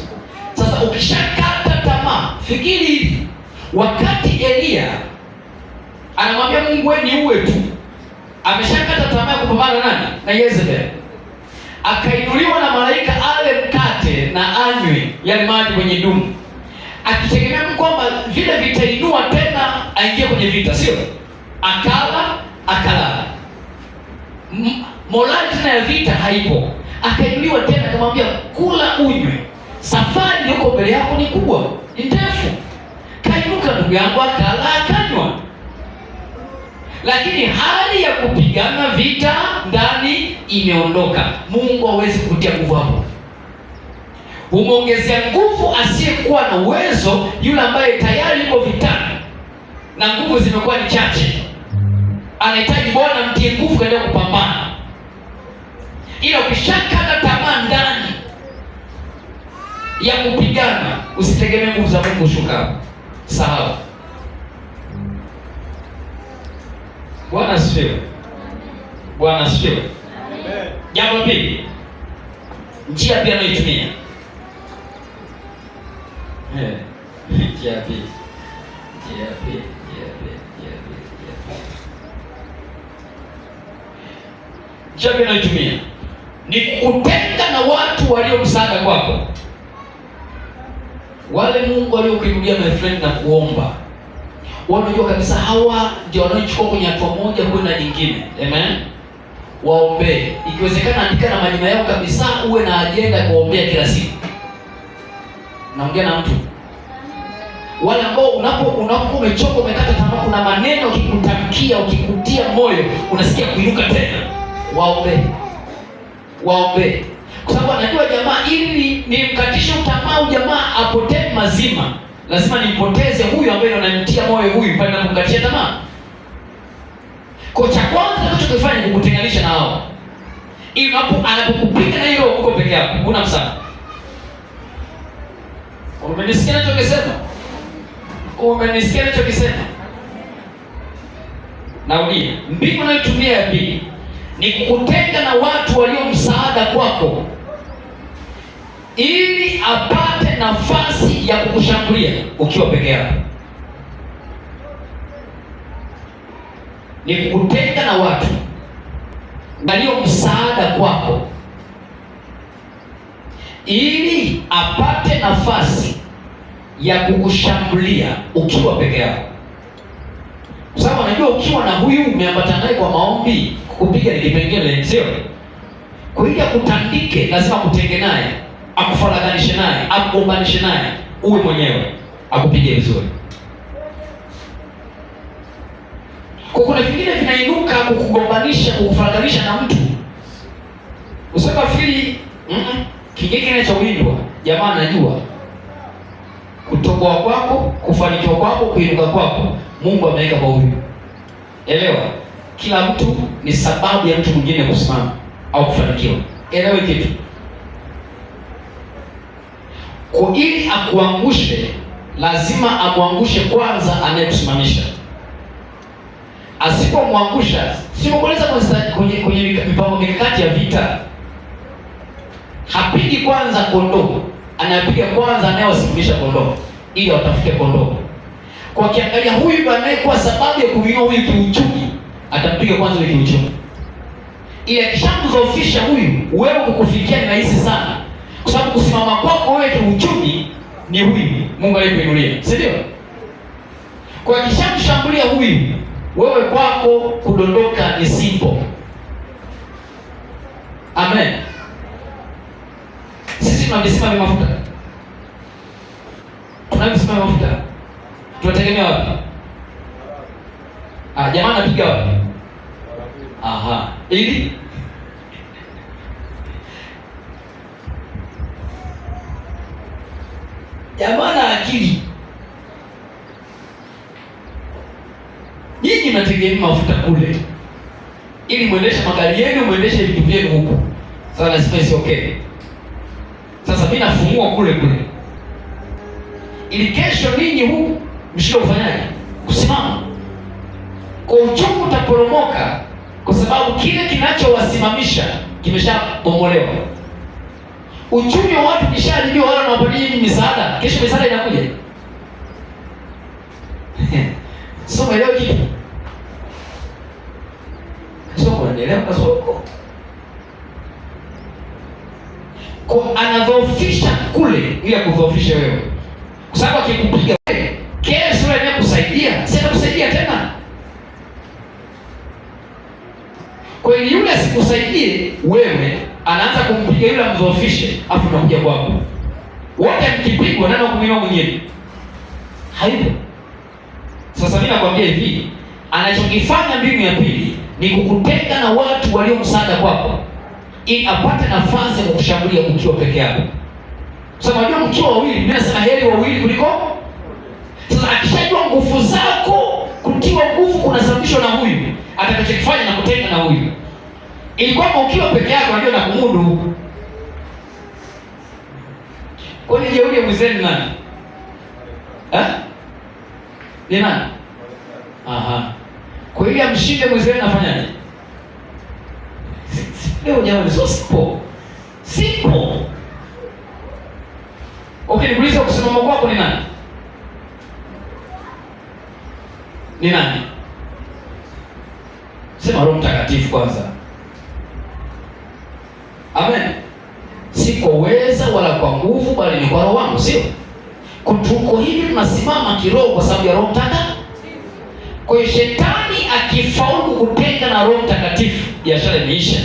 [SPEAKER 1] Sasa ukishakata tamaa, fikiri hivi, wakati Elia anamwambia Mungu wewe ni uwe tu, ameshakata tamaa kupambana nani? Na Yezebel. Akainuliwa na malaika ale mkate na anywe yale maji kwenye dumu, akitegemea kwamba vile vitainua tena aingie kwenye vita, sio? Akalala. Morali tena ya vita haipo. Akainuliwa tena akamwambia kula unywe, safari yuko mbele yako ni kubwa, ni ndefu. Kainuka ndugu yangu, akala akanywa. Lakini hali ya kupigana vita ndani imeondoka. Mungu hawezi kutia nguvu hapo. Umeongezea nguvu asiyekuwa na uwezo, yule ambaye tayari yuko vitani na nguvu zimekuwa ni chache. Anahitaji Bwana mtie nguvu katika kupambana. Ila ukishakata tamaa ndani ya kupigana, usitegemee nguvu za Mungu shuka. Sahau. Bwana asifiwe. Bwana asifiwe. Amen. Jambo la pili, njia pia anayoitumia. Njia pili anayoitumia ni kutenga na watu walio msaada kwako. Wale Mungu aliokuinulia my friend na kuomba, wanajua kabisa hawa ndio wanaochukua kwenye hatua moja kwenda nyingine. Amen. Waombee. Ikiwezekana andika na majina yao kabisa, uwe na agenda ya kuombea kila siku. Naongea na mtu. Wale ambao unapokuwa umechoka, umekata tamaa, kuna maneno ukikutamkia, ukikutia moyo, unasikia kuinuka tena. Waombee. Kwa sababu anajua jamaa, ili nimkatishe tamaa jamaa apotee mazima, lazima nimpoteze huyu ambaye ananitia moyo huyu pale na kumkatia tamaa. Kwa cha kwanza unachokifanya ni kukutenganisha na hao. Ili anapokupiga na hilo uko peke yako, huna msaada. Umenisikia ninachokisema? Umenisikia ninachokisema? Naulia, mbinu nayotumia ya pili. ni kukutenga na watu walio msaada kwako. ili apate nafasi ya kukushambulia ukiwa peke yako. Ni kukutenga na watu walio msaada kwako, ili apate nafasi ya kukushambulia ukiwa peke yako. Kwa sababu anajua ukiwa na huyu umeambatana naye kwa maombi, kukupiga ni kipengele, sio? Kwa hiyo akutandike, lazima kutenge naye, akufarakanishe naye, akugombanishe naye, uwe mwenyewe akupige vizuri. Kwa kuna vingine vinainuka kukugombanisha, kukufarakanisha na mtu. Usikafikiri kingine cha windwa, jamaa anajua kutoboa kwako, kufanikiwa kwako, kuinuka kwako, Mungu ameweka kwa huyu. Elewa, kila mtu ni sababu ya mtu mwingine kusimama au kufanikiwa. Elewe kitu. Kwa ili akuangushe, lazima amwangushe kwanza anayekusimamisha. Asipomwangusha, sikueleza kwenye mipango mikakati ya vita, hapigi kwanza kondoo, anapiga kwanza anayewasimamisha kondoo ili watafute kondoo. Kwa kiangalia huyu anayekuwa sababu ya kuinua huyu kiuchumi, atampiga kwanza huyu kiuchumi. Ili akishamdhoofisha huyu, wewe kukufikia ni rahisi sana. Kwa sababu kusimama kwako wewe kiuchumi ni huyu Mungu aliyekuinulia, si ndio? Kwa akishamshambulia huyu, wewe kwako kudondoka ni simple. Amen. Sisi tuna visima vya mafuta. Tuna visima vya mafuta. Tunategemea wapi? Jamaa anapiga wapi? Ili jamaa na akili. Nyinyi mnategemea mafuta kule ili muendeshe magari yenu, muendeshe vitu vyenu huko. Sasa lazima si okay. Sasa mimi nafungua kule ili kesho ninyi huku mshike kufanyaje? Kusimama. Kwa uchumi utaporomoka kwa sababu kile kinachowasimamisha kimeshabomolewa. Uchumi wa watu kishaharibiwa, wala wanawapatia misaada. Kesho misaada inakuja. Soma leo kitu. Soma unaelewa kwa soko. Kwa anadhoofisha kule ili akudhoofishe wewe. Kwa sababu akikupiga wewe, kesho yeye anakusaidia, sasa kusaidia tena. Kwa hiyo yule asikusaidie wewe, anaanza kumpiga yule amdhoofishe, afu unakuja kwako. Wote mkipigwa nani kumwinua mwingine? Haipo. Sasa mimi nakwambia hivi, anachokifanya mbinu ya pili ni kukutenga na watu walio msaada kwako ili apate nafasi ya kukushambulia ukiwa peke yako. Sasa unajua mkiwa wawili, mimi nasema heri wawili kuliko. Sasa akishajua nguvu zako, kutiwa nguvu kunasababishwa na huyu, atakachokifanya na kutenga na huyu. Ili kwamba ukiwa peke yako unajua na kumudu. Kwa nini jeuri ya mzee ni nani? Ni nani? Kwa hiyo amshinde mzee anafanyaje? Leo jamani, so simple. Okay, nikuuliza kusimama kwako ni nani? Ni nani? Sema Roho Mtakatifu kwanza. Amen. Si kwa uweza wala kwa nguvu, bali ni kwa Roho wangu, sio? Kutuko hivi tunasimama kiroho kwa sababu ya Roho Mtakatifu. Kwa hiyo shetani akifaulu kutenga na Roho Mtakatifu, biashara imeisha.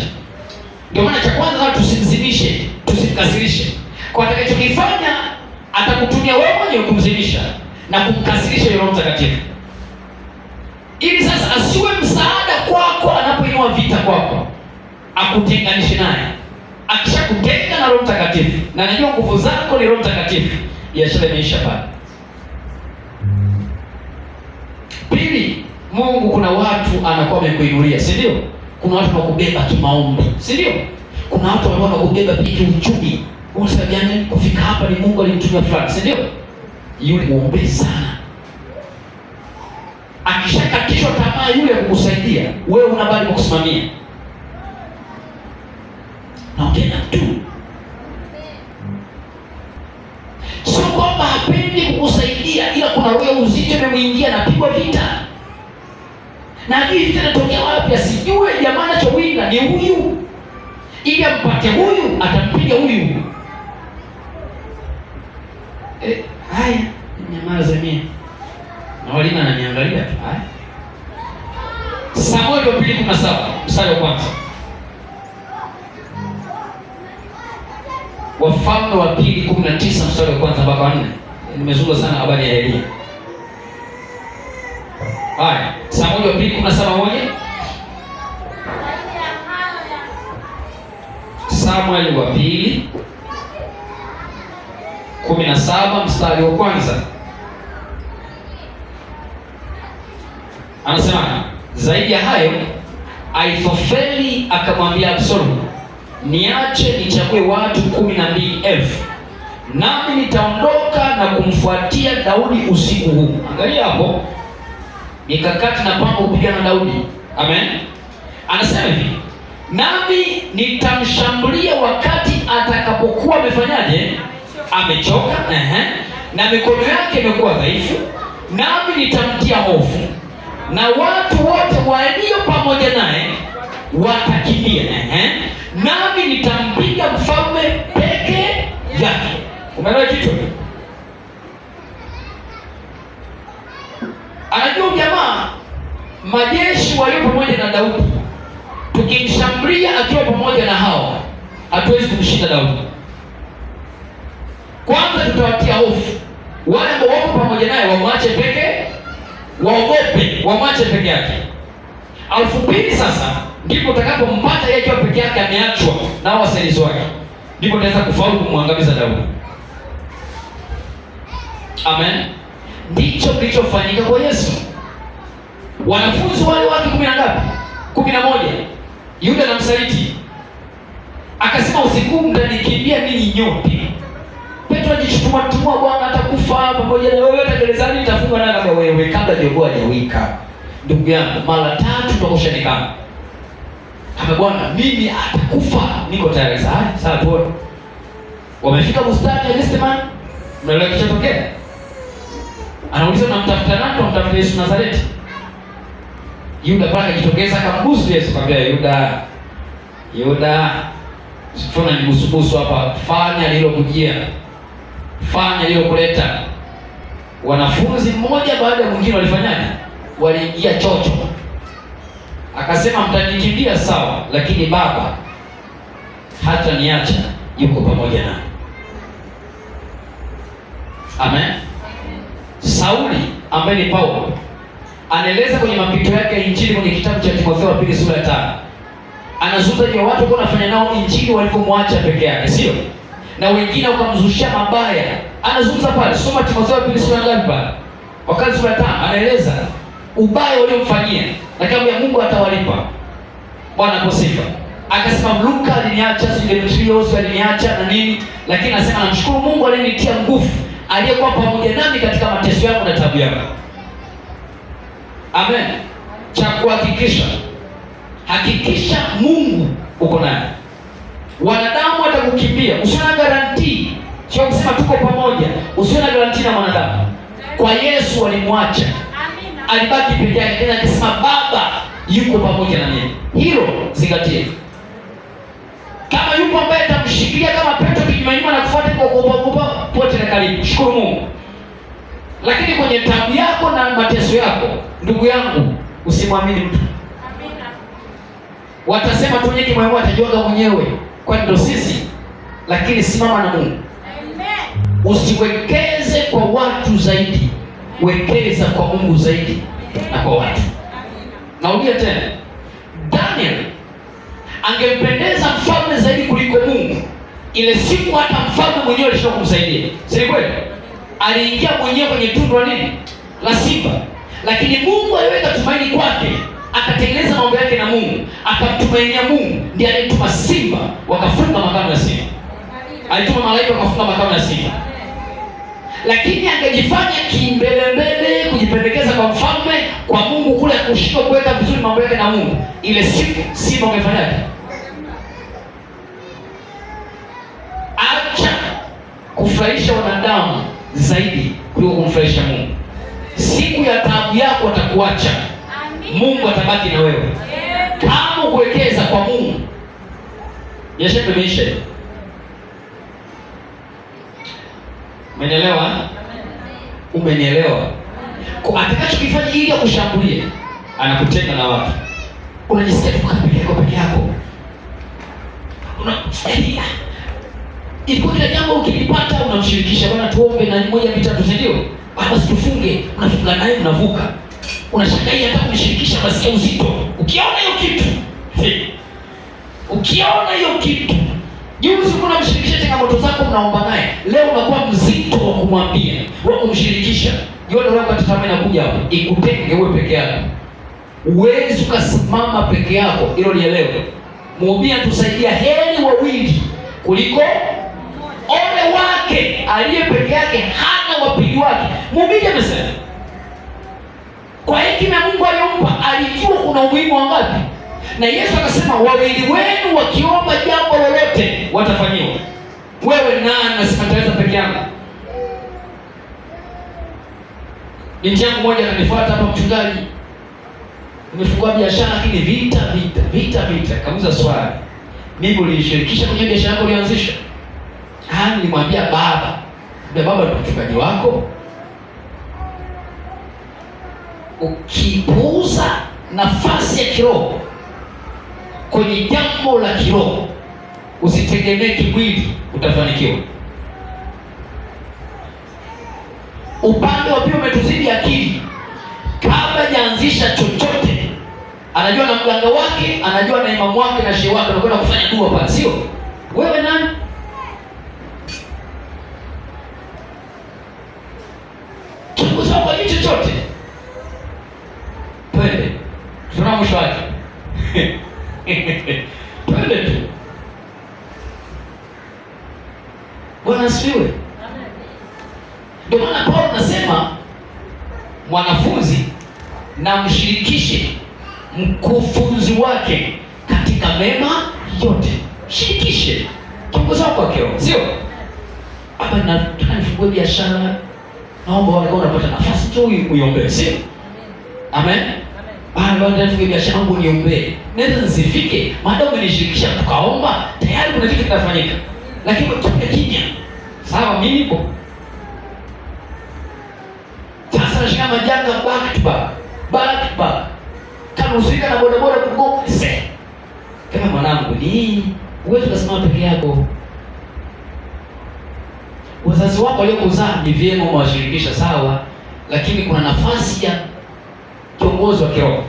[SPEAKER 1] Ndio maana cha kwanza tusimzimishe, tusimkasirishe. Kwa atakachokifanya atakutumia wewe mwenyewe kumzimisha na kumkasirisha Roho Mtakatifu. Ili sasa asiwe msaada kwako anapoinua vita kwako, akutenganishe naye. Akishakutenga na Roho Mtakatifu na anajua nguvu zako ni Roho Mtakatifu, biashara imeisha pale. Pili, Mungu kuna watu anakuwa amekuinulia, si ndio? Kuna watu wanakubeba kimaombi, si ndio? Kuna watu wanakubeba pia kiuchumi. Unasema jana kufika hapa ni Mungu alimtumia fulani, si ndio? Yule muombe sana. Akishakatishwa tamaa yule ya kukusaidia, wewe unabaki kukusimamia. Naongea tu. hapendi kukusaidia, ila kuna roho uzito imemwingia, anapigwa vita na hajui vita inatokea wapi, asijue jamaa anachowinda ni huyu, ili ampate huyu atampiga huyu. Haya, nyamaza mimi na walimu ananiangalia tu. Haya, Samueli wa pili 17 mstari wa kwanza. Wafalme wa pili 19 mstari wa kwanza mpaka 4. Nimezungumza sana habari ya Elia. Haya, Samueli wa pili 17:1. Samueli wa pili 17 mstari wa kwanza. Anasema, zaidi ya hayo Ahithofeli akamwambia Absalomu, niache nichague watu 12,000 nami nitaondoka na kumfuatia Daudi usiku huu. Angalia hapo mikakati na pango kupigana na Daudi. Amen. Anasema hivi, nami nitamshambulia wakati atakapokuwa amefanyaje? Amechoka, na mikono yake imekuwa dhaifu, nami nitamtia hofu, na watu wote walio pamoja naye watakimbia, nami nitampiga mfalme peke yake. Umeelewa kitu? Anajua jamaa majeshi walio pamoja na Daudi, tukimshambulia akiwa pamoja na hao hatuwezi kumshinda Daudi. Kwanza tutawatia hofu wale ambao wako pamoja naye, wamwache waogope, wamwache peke yake. Alafu pili sasa ndipo utakapompata yeye akiwa peke yake, ameachwa na wasaidizi wake, ndipo utaweza kufaulu kumwangamiza Daudi. Amen. Ndicho kilichofanyika kwa Yesu. Wanafunzi wale wake 11, Yuda anamsaliti, akasema usiku mtanikimbia ninyi nyote. Petro ajishutuma, Bwana atakufa pamoja na wewe, hata gerezani nitafungwa na kama wewe, kabla jogoo hajawika. Ndugu yangu, mara 3 tutakoshanikana. Kama Bwana mimi atakufa, niko tayari. Sasa tu wamefika bustani ya Gethsemane, mnaelewa kilichotokea? Anauliza, namtafuta nani? Namtafuta Yesu Nazareti. Yuda pale akajitokeza akambusu Yesu, akamwambia Yuda, sifuna nibusubusu hapa, fanya lilokujia, fanya lilokuleta. Wanafunzi mmoja baada ya mwingine walifanyaje? Waliingia chocho. Akasema mtanikimbia sawa, lakini Baba hata niacha yuko pamoja nami. Amen. Sauli ambaye ni Paulo anaeleza kwenye mapito yake ya Injili kwenye kitabu cha Timotheo wa pili sura ya 5. Anazungumza juu ya watu kwa wanafanya nao Injili walipomwacha peke yake, sio? Na wengine wakamzushia mabaya. Anazungumza pale, soma Timotheo wa pili sura ngapi pale? Wakati sura ya 5 anaeleza ubaya waliomfanyia na kama ya Mungu atawalipa. Bwana asifiwe. Akasema Luka aliniacha, Demetrios aliniacha na nini, lakini anasema namshukuru Mungu aliyenitia nguvu, aliyekuwa pamoja nami katika mateso yangu na taabu yangu. Amen. Cha kuhakikisha, hakikisha Mungu uko naye. Wanadamu watakukimbia, usiona guarantee. Sio kusema tuko pamoja, usiona guarantee na mwanadamu. Kwa Yesu walimwacha, alibaki peke yake, tena akisema Baba yuko pamoja na mimi. Hilo zingatie. Kama yupo ambaye atamshikilia kama Petro kinyume na kufuata kwa kuogopa pote na karibu, shukuru Mungu. Lakini kwenye tabu yako na mateso yako, ndugu yangu, usimwamini mtu. Amina. Watasema tu nyinyi moyo atajiwaga mwenyewe, kwani ndo sisi, lakini simama na Mungu. Amen. Usiwekeze kwa watu zaidi, wekeza kwa Mungu zaidi na kwa watu. Narudia tena, Daniel angempendeza mfalme zaidi kuliko Mungu. Ile siku hata mfalme mwenyewe alishinda kumsaidia, si kweli? Aliingia mwenyewe kwenye tundu la simba, lakini Mungu aliweka tumaini kwake, akatengeneza mambo yake na Mungu, akamtumainia Mungu, ndiye alituma simba wakafunga makao ya simba. Alituma malaika wakafunga makao ya simba. Lakini angejifanya kimbelembele, kujipendekeza kwa mfalme, kwa Mungu kule kushika kuweka vizuri mambo yake na Mungu, ile siku simba ungefanyaje? Acha kufurahisha wanadamu zaidi kuliko kumfurahisha Mungu. Siku ya taabu yako atakuacha. Mungu atabaki na wewe. Kama kuwekeza kwa Mungu, biashara imeisha. Umenielewa? Umenielewa? Kwa atakachokifanya ili akushambulie, anakutenga na watu. Unajisikia tu peke yako. Iko kila jambo ukilipata unamshirikisha, bwana tuombe na moja mitatu, si ndio? Basi tufunge, unafunga naye unavuka. Unashangaa hata kumshirikisha basi uzito. Ukiona hiyo kitu. Juzi kuna mshirikisha changamoto zako mnaomba naye. Leo unakuwa mzito wa kumwambia, wa kumshirikisha. Jioni leo atatamani nakuja hapo. Ikutenge wewe peke yako. Uwezi ukasimama peke yako, hilo lielewe. Mhubiri tusaidia heri wawili kuliko ole wake aliye peke yake hana wapili wake. Mhubiri amesema. Kwa hekima Mungu aliyompa alijua kuna umuhimu wa ngapi. Na Yesu akasema wawili wenu wakiomba jambo lolote watafanyiwa. Wewe nani unasema nitaweza peke yangu? Binti yangu mmoja akanifuata hapa, mchungaji, nimefungua biashara lakini vita. Kamuza swali, mimi ulishirikisha kwenye biashara yako ulianzisha? Nilimwambia baba ndio mchungaji wako. Ukipuuza nafasi ya kiroho kwenye jambo la kiroho, usitegemee kimwili utafanikiwa. Upande wa pili umetuzidi akili. Kabla hajaanzisha chochote, anajua na mganga wake, anajua na imamu wake na shehe wake, anakwenda kufanya dua pale, sio? Wewe nani? Kiongozi wako ni chochote. Twende. Tuna mwisho wake. Twende tu. Bwana asifiwe. Ndio maana Paulo anasema mwanafunzi na mshirikishe mkufunzi wake katika mema yote. Shirikishe kiongozi wako wa kiroho, sio? Hapa nataka nifungue biashara, naomba wale unapata nafasi tu uiombee, sio? Amen. Bwana nifungue biashara, naomba uniombee. Naweza nisifike, maadamu umenishirikisha tukaomba, tayari kuna kitu kitafanyika. Lakini utoke kimya. Sawa, mimi nipo. Sasa nashika majanga back to back. Kama usika na bodaboda kugongese. Kama mwanangu ni uwezo kusimama peke yako. Wazazi wako waliokuzaa ni vyema umewashirikisha, sawa, lakini kuna nafasi ya kiongozi wa kiroho.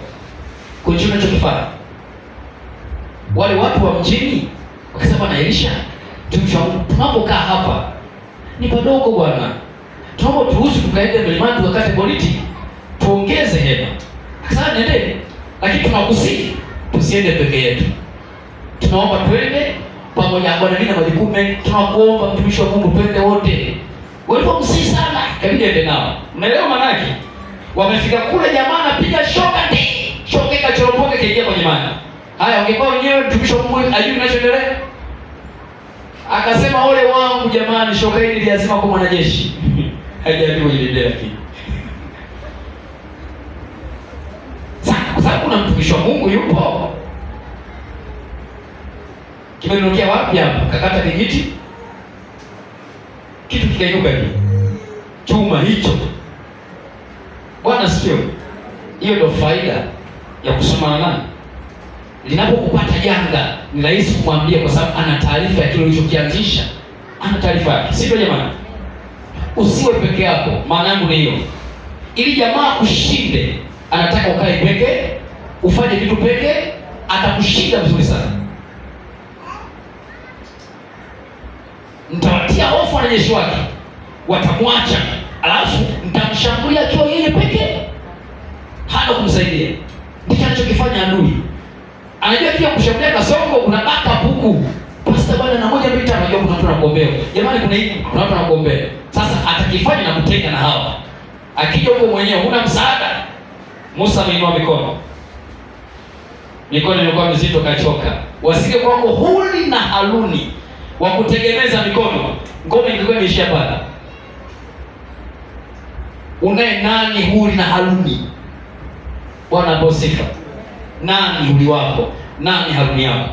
[SPEAKER 1] Kwa hiyo tunachokifanya, wale watu wa mjini wakisema na Elisha, tunapokaa hapa ni padogo bwana, tunaomba turuhusu tukaende mlimani tukakate boriti, tuongeze hema. Sasa nendeni, lakini tunakusihi tusiende peke yetu. Tunaomba twende pamoja, bwana mimi na majukumu, tunakuomba mtumishi wa Mungu twende wote. Wewe msii sana, kabidi ende nao. Unaelewa maana yake? Wamefika kule, jamaa anapiga shoka ikachoropoka kaingia kwenye maji. Haya, ungekuwa wenyewe mtumishi wa Mungu ajui kinachoendelea. Akasema ole wangu jamani, shoka hili lazima kwa mwanajeshi. Haijaandikwa kwenye Biblia lakini. Sasa kwa sababu kuna mtumishi wa Mungu yupo. Kimetokea wapi hapa? Kakata kijiti. Kitu kikainuka hivi. Chuma hicho. Bwana sio. Hiyo ndio faida ya kusoma na nani. Linapokupata janga, ni rahisi kumwambia kwa sababu ana taarifa ya kile ulichokianzisha. Ana taarifa yake. Sio jamani? Usiwe peke yako. Maana yangu ni hiyo. Ili jamaa kushinde, anataka ukae peke, ufanye vitu peke, atakushinda vizuri sana. Mtawatia hofu wanajeshi wake, watamwacha, alafu mtamshambulia akiwa yeye peke, hana kumsaidia. Ndicho anachokifanya adui. Anajua pia kushambulia Kasongo kuna backup huku. Pastor bwana na moja mbili tano, anajua kuna mtu anakuombea. Jamani kuna hiki, kuna watu wanakuombea. Sasa atakifanya na kutenga na hawa. Akija huko mwenyewe huna msaada. Musa ameinua mikono. Mikono ilikuwa mizito kachoka. Wasije kwako Huri na Haruni wa kutegemeza mikono. Ngome ingekuwa imeishia pale. Unaye nani Huri na Haruni? Bwana apewe sifa. Nani Huri wako? Nani Haruni yako?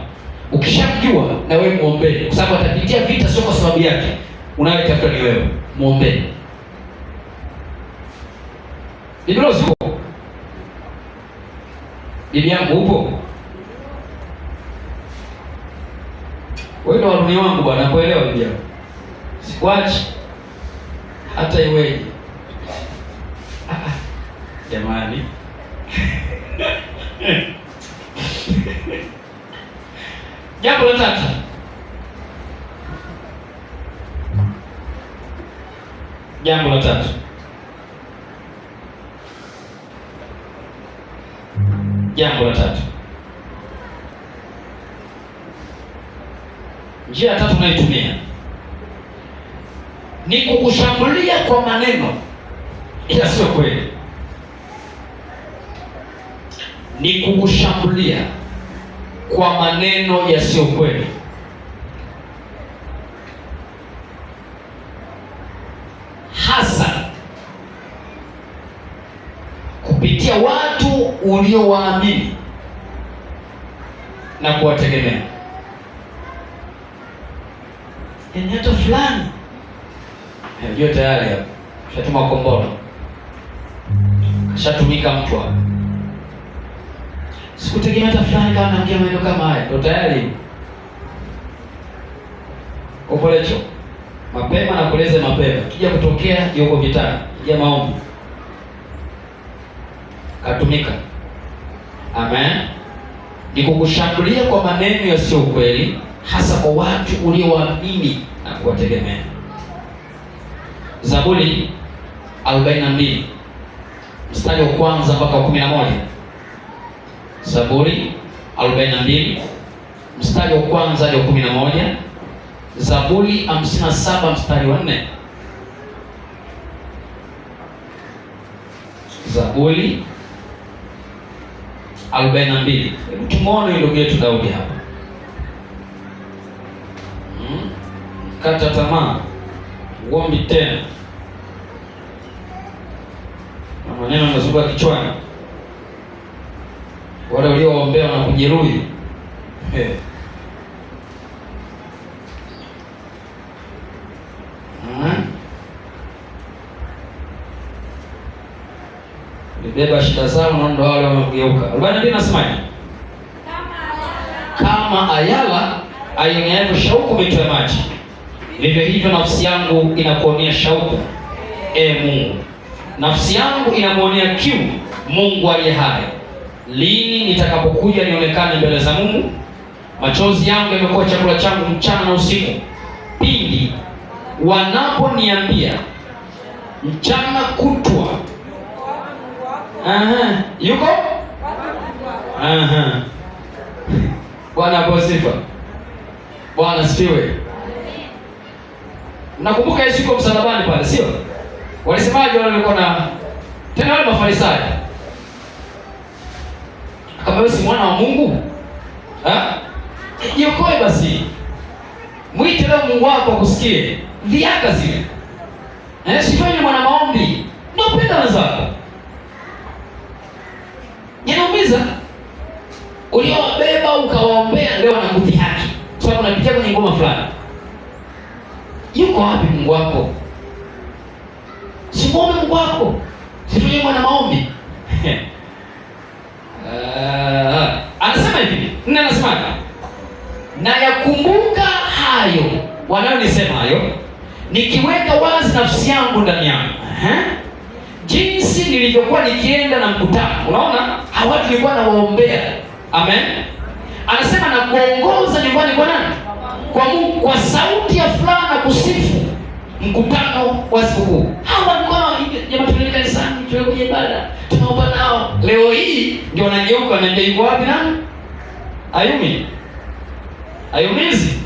[SPEAKER 1] Ukishamjua na wewe muombe, kwa sababu atapitia vita sio kwa sababu yake. Unayetafuta ni wewe, muombe. Biblia zipo. Bibi yangu upo? Wewe ndo Haruni wangu bwana, kuelewa bibi yangu. Sikuachi hata iweje. Jamani. Jambo la tatu. Jambo la tatu. Jambo la tatu. Njia ya tatu tunayotumia ni kukushambulia kwa maneno ila sio kweli. Ni kukushambulia kwa maneno yasiyo kweli. Hasa kupitia watu uliowaamini na kuwategemea. Yaani hata fulani ndio tayari hapo shatuma kombora, kashatumika mtu hapo. Sikutegemea hata fulani kama anaongea maneno kama haya, ndio tayari upolecho mapema na kueleze mapema. Kija kutokea yuko vitani ya maombi, katumika. Amen. Ni kukushambulia kwa maneno yasiyo kweli, hasa kwa watu uliowaamini na kuwategemea. Zaburi 42 mstari wa kwanza mpaka wa 11. Zaburi 42 mstari wa kwanza hadi wa 11. Zaburi 57 mstari wa 4. Zaburi 42. Hebu tumuone ndugu yetu Daudi hapa. Kata tamaa, uombi tena, na maneno yanazunguka kichwani. Wale walioombea na kujeruhi. Beba shida zao na ndo wale wamegeuka. 42 nasemaje? Kama ayala aioneavyo shauku mito ya maji, vivyo hivyo nafsi yangu inakuonea shauku, Mungu. Nafsi yangu inamuonea kiu Mungu aliye hai. Lini nitakapokuja nionekane mbele za Mungu? Machozi yangu yamekuwa chakula changu mchana na usiku, pindi wanaponiambia mchana kutwa. Yuko? Bwana apewe sifa. Bwana asifiwe. Nakumbuka Yesu yuko msalabani pale, sio? Walisemaje wale walikuwa na tena wale Mafarisayo? Kama wewe si mwana wa Mungu, jiokoe basi. Mwite leo Mungu wako akusikie. Viaka zile. Sifanye mwana maombi. Ndio penda wenzako. Yanaumiza. Uliowabeba ukawaombea leo wanakudhihaki. Sababu unapitia kwenye ngoma fulani. Yuko wapi Mungu wako? Simuombe Mungu wako. Sifanye mwana maombi. Anasema hivi, nini anasema? Na yakumbuka hayo wanayonisema hayo, nikiweka wazi nafsi yangu ndani yangu. Jinsi nilivyokuwa nikienda na mkutano. Unaona? Hawa watu nilikuwa nawaombea. Amen. Anasema na kuongoza nyumbani kwa nani? Kwa Mungu, kwa sauti ya furaha na kusifu mkutano wa sikukuu. Hawa walikuwa jamaa tunaenda kanisani, tunakuja ibada, tunaomba nao. Leo hii ndio wanageuka na ndio yuko wapi nani? Ayumizi.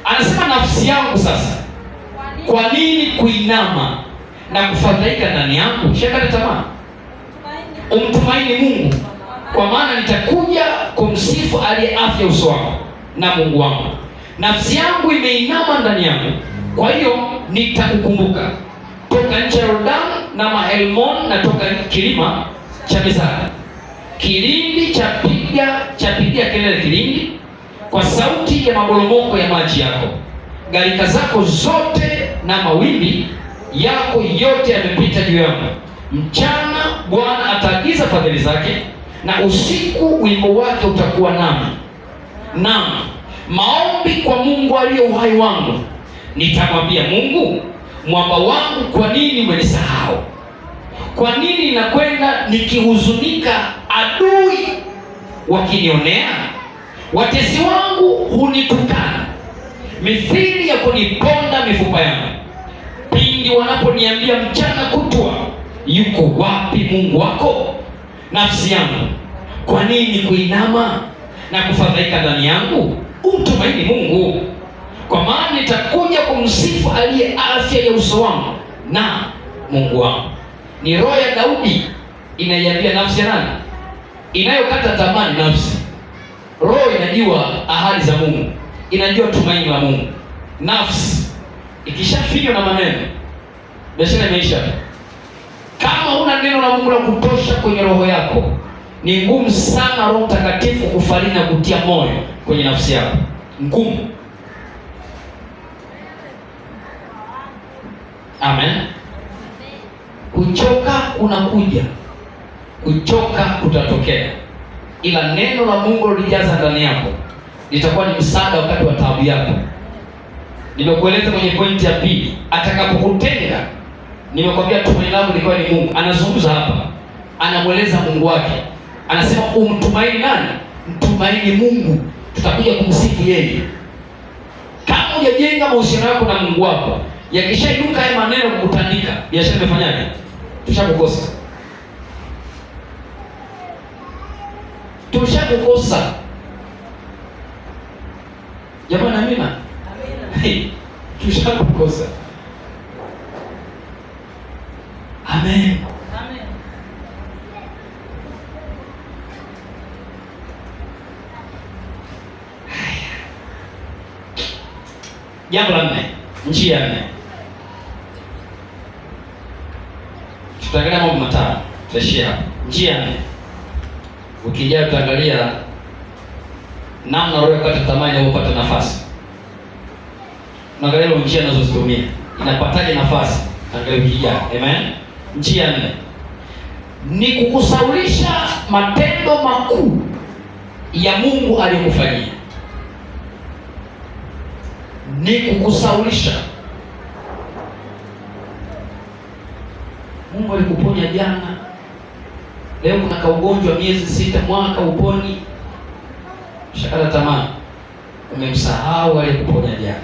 [SPEAKER 1] Anasema nafsi yangu sasa, kwa nini kuinama na kufadhaika ndani yangu? Shakata tamaa. Umtumaini Mungu, kwa maana nitakuja kumsifu aliye afya uso wako na Mungu wangu. Nafsi yangu imeinama ndani yangu, kwa hiyo nitakukumbuka toka nchi ya Yordani, na Mahelmon na toka kilima cha Mizari. Kilindi chapiga kelele kilindi kwa sauti ya maboromoko ya maji yako. Gharika zako zote na mawimbi yako yote yamepita juu yangu. Mchana Bwana ataagiza fadhili zake, na usiku wimbo wake utakuwa nami. Naam, maombi kwa Mungu aliye uhai wangu. Nitamwambia Mungu, mwamba wangu, kwa nini umenisahau? Kwa nini nakwenda nikihuzunika, adui wakinionea? Watesi wangu hunitukana mithili ya kuniponda mifupa yangu. Pindi wanaponiambia mchana kutwa, yuko wapi Mungu wako? Nafsi yangu, kwa nini kuinama na kufadhaika ndani yangu? Umtumaini Mungu, kwa maana nitakuja kumsifu aliye afya ya uso wangu na Mungu wangu. Ni roho ya Daudi inaiambia nafsi ya nani? Inayokata tamaa ni nafsi. Roho inajua ahadi za Mungu, inajua tumaini la Mungu. Nafsi ikishafinywa na maneno, biashara imeisha. Kama huna neno la Mungu la kutosha kwenye roho yako, ni ngumu sana Roho Mtakatifu kufariji na kutia moyo kwenye nafsi yako. Ngumu. Amen. Kuchoka kunakuja, kuchoka kutatokea, ila neno la Mungu lijaza ndani yako litakuwa ni msaada wakati wa taabu yako. Nimekueleza kwenye pointi ya pili, atakapokutenga, nimekwambia tumaini langu likawa ni Mungu. Anazungumza hapa, anamweleza Mungu wake, anasema umtumaini nani? Mtumaini Mungu, tutakuja kumsifu yeye. Kama hujajenga mahusiano yako na Mungu wako, yakishainuka haya maneno kukutandika, biashara imefanyaje? Tushakukosa. Jamani, amina. Tushakukosa. Amen. Jambo la 4, njia ya 4. Tutaangalia mambo matano, tutaishia hapa. Njia ya 4. Ukija tutaangalia namna roho yakata tamaa inapopata nafasi. Tunaangalia ile njia anazozitumia. Inapataje nafasi? Angalia ukija. Amen. Njia ya 4 ni kukusaulisha matendo makuu ya Mungu aliyokufanyia. Ni kukusaulisha. Mungu alikuponya jana, leo kuna kaugonjwa miezi 6, mwaka uponi. Shakata tamaa. Umemsahau aliyekuponya jana,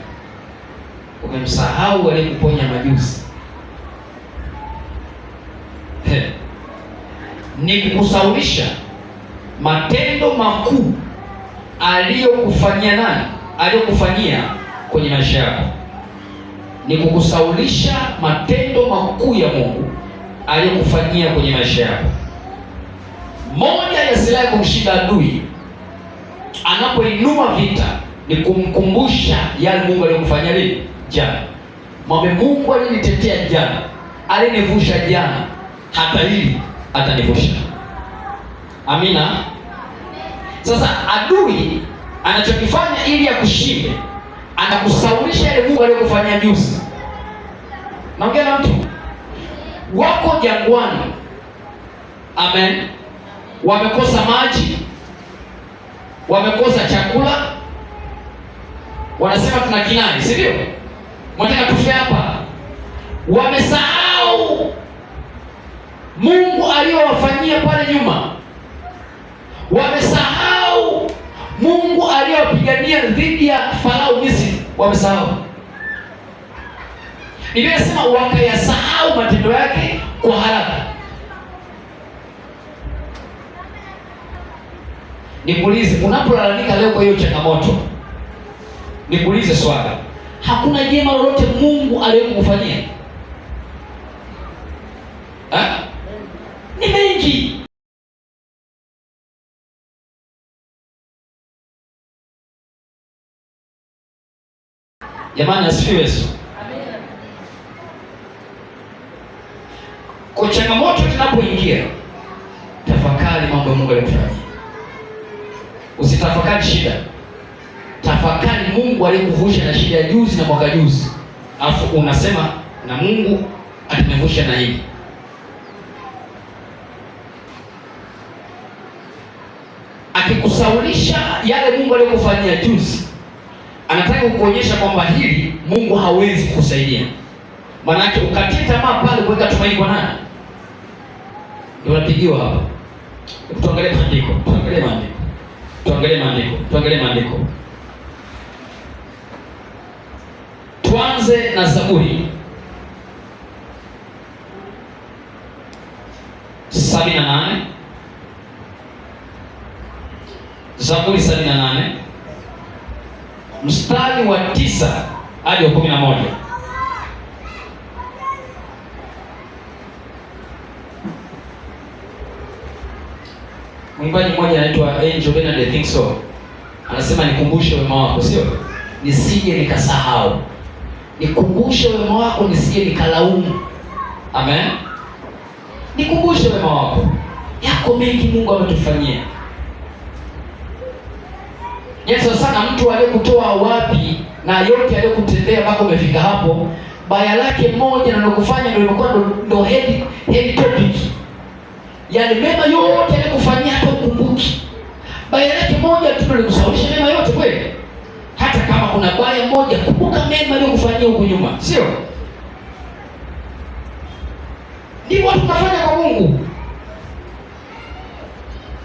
[SPEAKER 1] umemsahau aliyekuponya majuzi. Ni kukusaulisha matendo makuu aliyokufanyia nani? Aliyokufanyia kwenye maisha yako. Ni kukusaulisha matendo makuu ya Mungu aliyokufanyia kwenye maisha yako. Moja ya silaha ya kumshinda adui anapoinua vita ni kumkumbusha yale Mungu aliyokufanyia lini? Jana. Mwambie Mungu alinitetea jana, alinivusha jana, hata hili atanivusha. Amina. Sasa adui anachokifanya ili akushinde, anakusaulisha yale Mungu aliyokufanyia juzi. Naongea na mtu wako jangwani. Amen. Wamekosa maji, wamekosa chakula, wanasema tuna kinai, si ndio? Mnataka tufe hapa. Wamesahau Mungu aliyowafanyia pale nyuma. Wamesahau Mungu aliyowapigania dhidi ya Farao Misri. Wamesahau. Biblia inasema wakayasahau matendo yake kwa haraka. Nikuulize, unapolalamika leo kwa hiyo changamoto, nikuulize swali. Hakuna jema lolote Mungu aliyokufanyia? Ni mengi. Jamani, asifiwe Yesu. changamoto zinapoingia, tafakari mambo ya Mungu aliyofanya. Usitafakari shida, tafakari Mungu aliyekuvusha na shida ya juzi na mwaka juzi, alafu unasema na Mungu atanivusha na hili. Akikusaulisha yale Mungu aliyokufanyia juzi, anataka kukuonyesha kwamba hili Mungu hawezi kukusaidia. Maanake ukatia tamaa pale, kuweka tumaini kwa nani? Ndio unapigiwa hapa. Tuangalie maandiko, tuangalie maandiko. Tuanze na Zaburi 78. Zaburi 78 mstari wa 9 hadi wa 11. Mwimbaji mmoja anaitwa Angel Benard think so, anasema nikumbushe wema wako, sio nisije nikasahau. Nikumbushe wema wako nisije nikalaumu. Amen. Nikumbushe wema wako, yako mengi Mungu ametufanyia. Yesu sana, mtu aliyekutoa wapi na yote aliyokutendea mpaka umefika hapo, baya lake moja na kufanya ndio imekuwa ndo head topic. Yaani mema yote aliyokufanyia hata ukumbuki. Baya lake moja tu ndio kusahaulisha mema yote kweli. Hata kama kuna baya moja, kumbuka mema aliyokufanyia huko nyuma, sio? Ndivyo watu tunafanya kwa Mungu.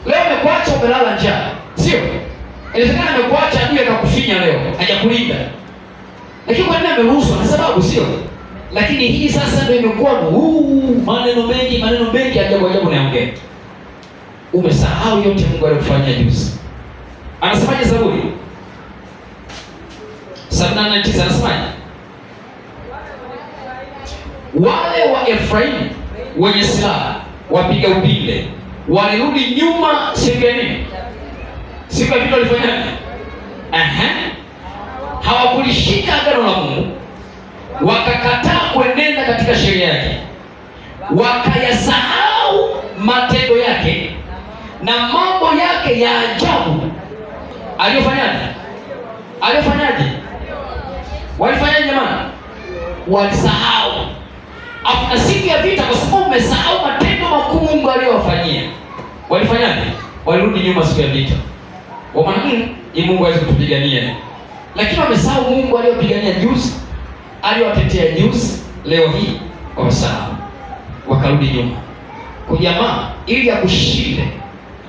[SPEAKER 1] Leo umekuacha umelala njaa, sio? Inawezekana amekuacha adui akakufinya leo, hajakulinda. Lakini kwa nini ameruhusu? Kwa sababu sio. Lakini hii sasa ndio imekuwa maneno mengi ajabu naongea. Umesahau yote Mungu alikufanyia juzi. Anasemaje Zaburi 78:9 anasemaje? Wale wa Efraimu wenye silaha wapiga upinde walirudi nyuma siku ya nini? Siku ya vita walifanya nini? Hawakulishika agano la Mungu, wakakataa kuenenda katika sheria yake, wakayasahau matendo yake na mambo yake ya ajabu aliyofanyaje? Walifanyaje jamani? Walisahau. Afuna siku ya vita, kwa sababu umesahau matendo makuu Mungu aliyowafanyia, walifanyaje? Walirudi nyuma siku ya vita. Kwa maana Mungu hawezi kutupigania. Lakini wamesahau Mungu aliyopigania juzi, aliyowatetea juzi, leo hii wamesahau. Wakarudi nyuma. Kwa jamaa ili akushinde,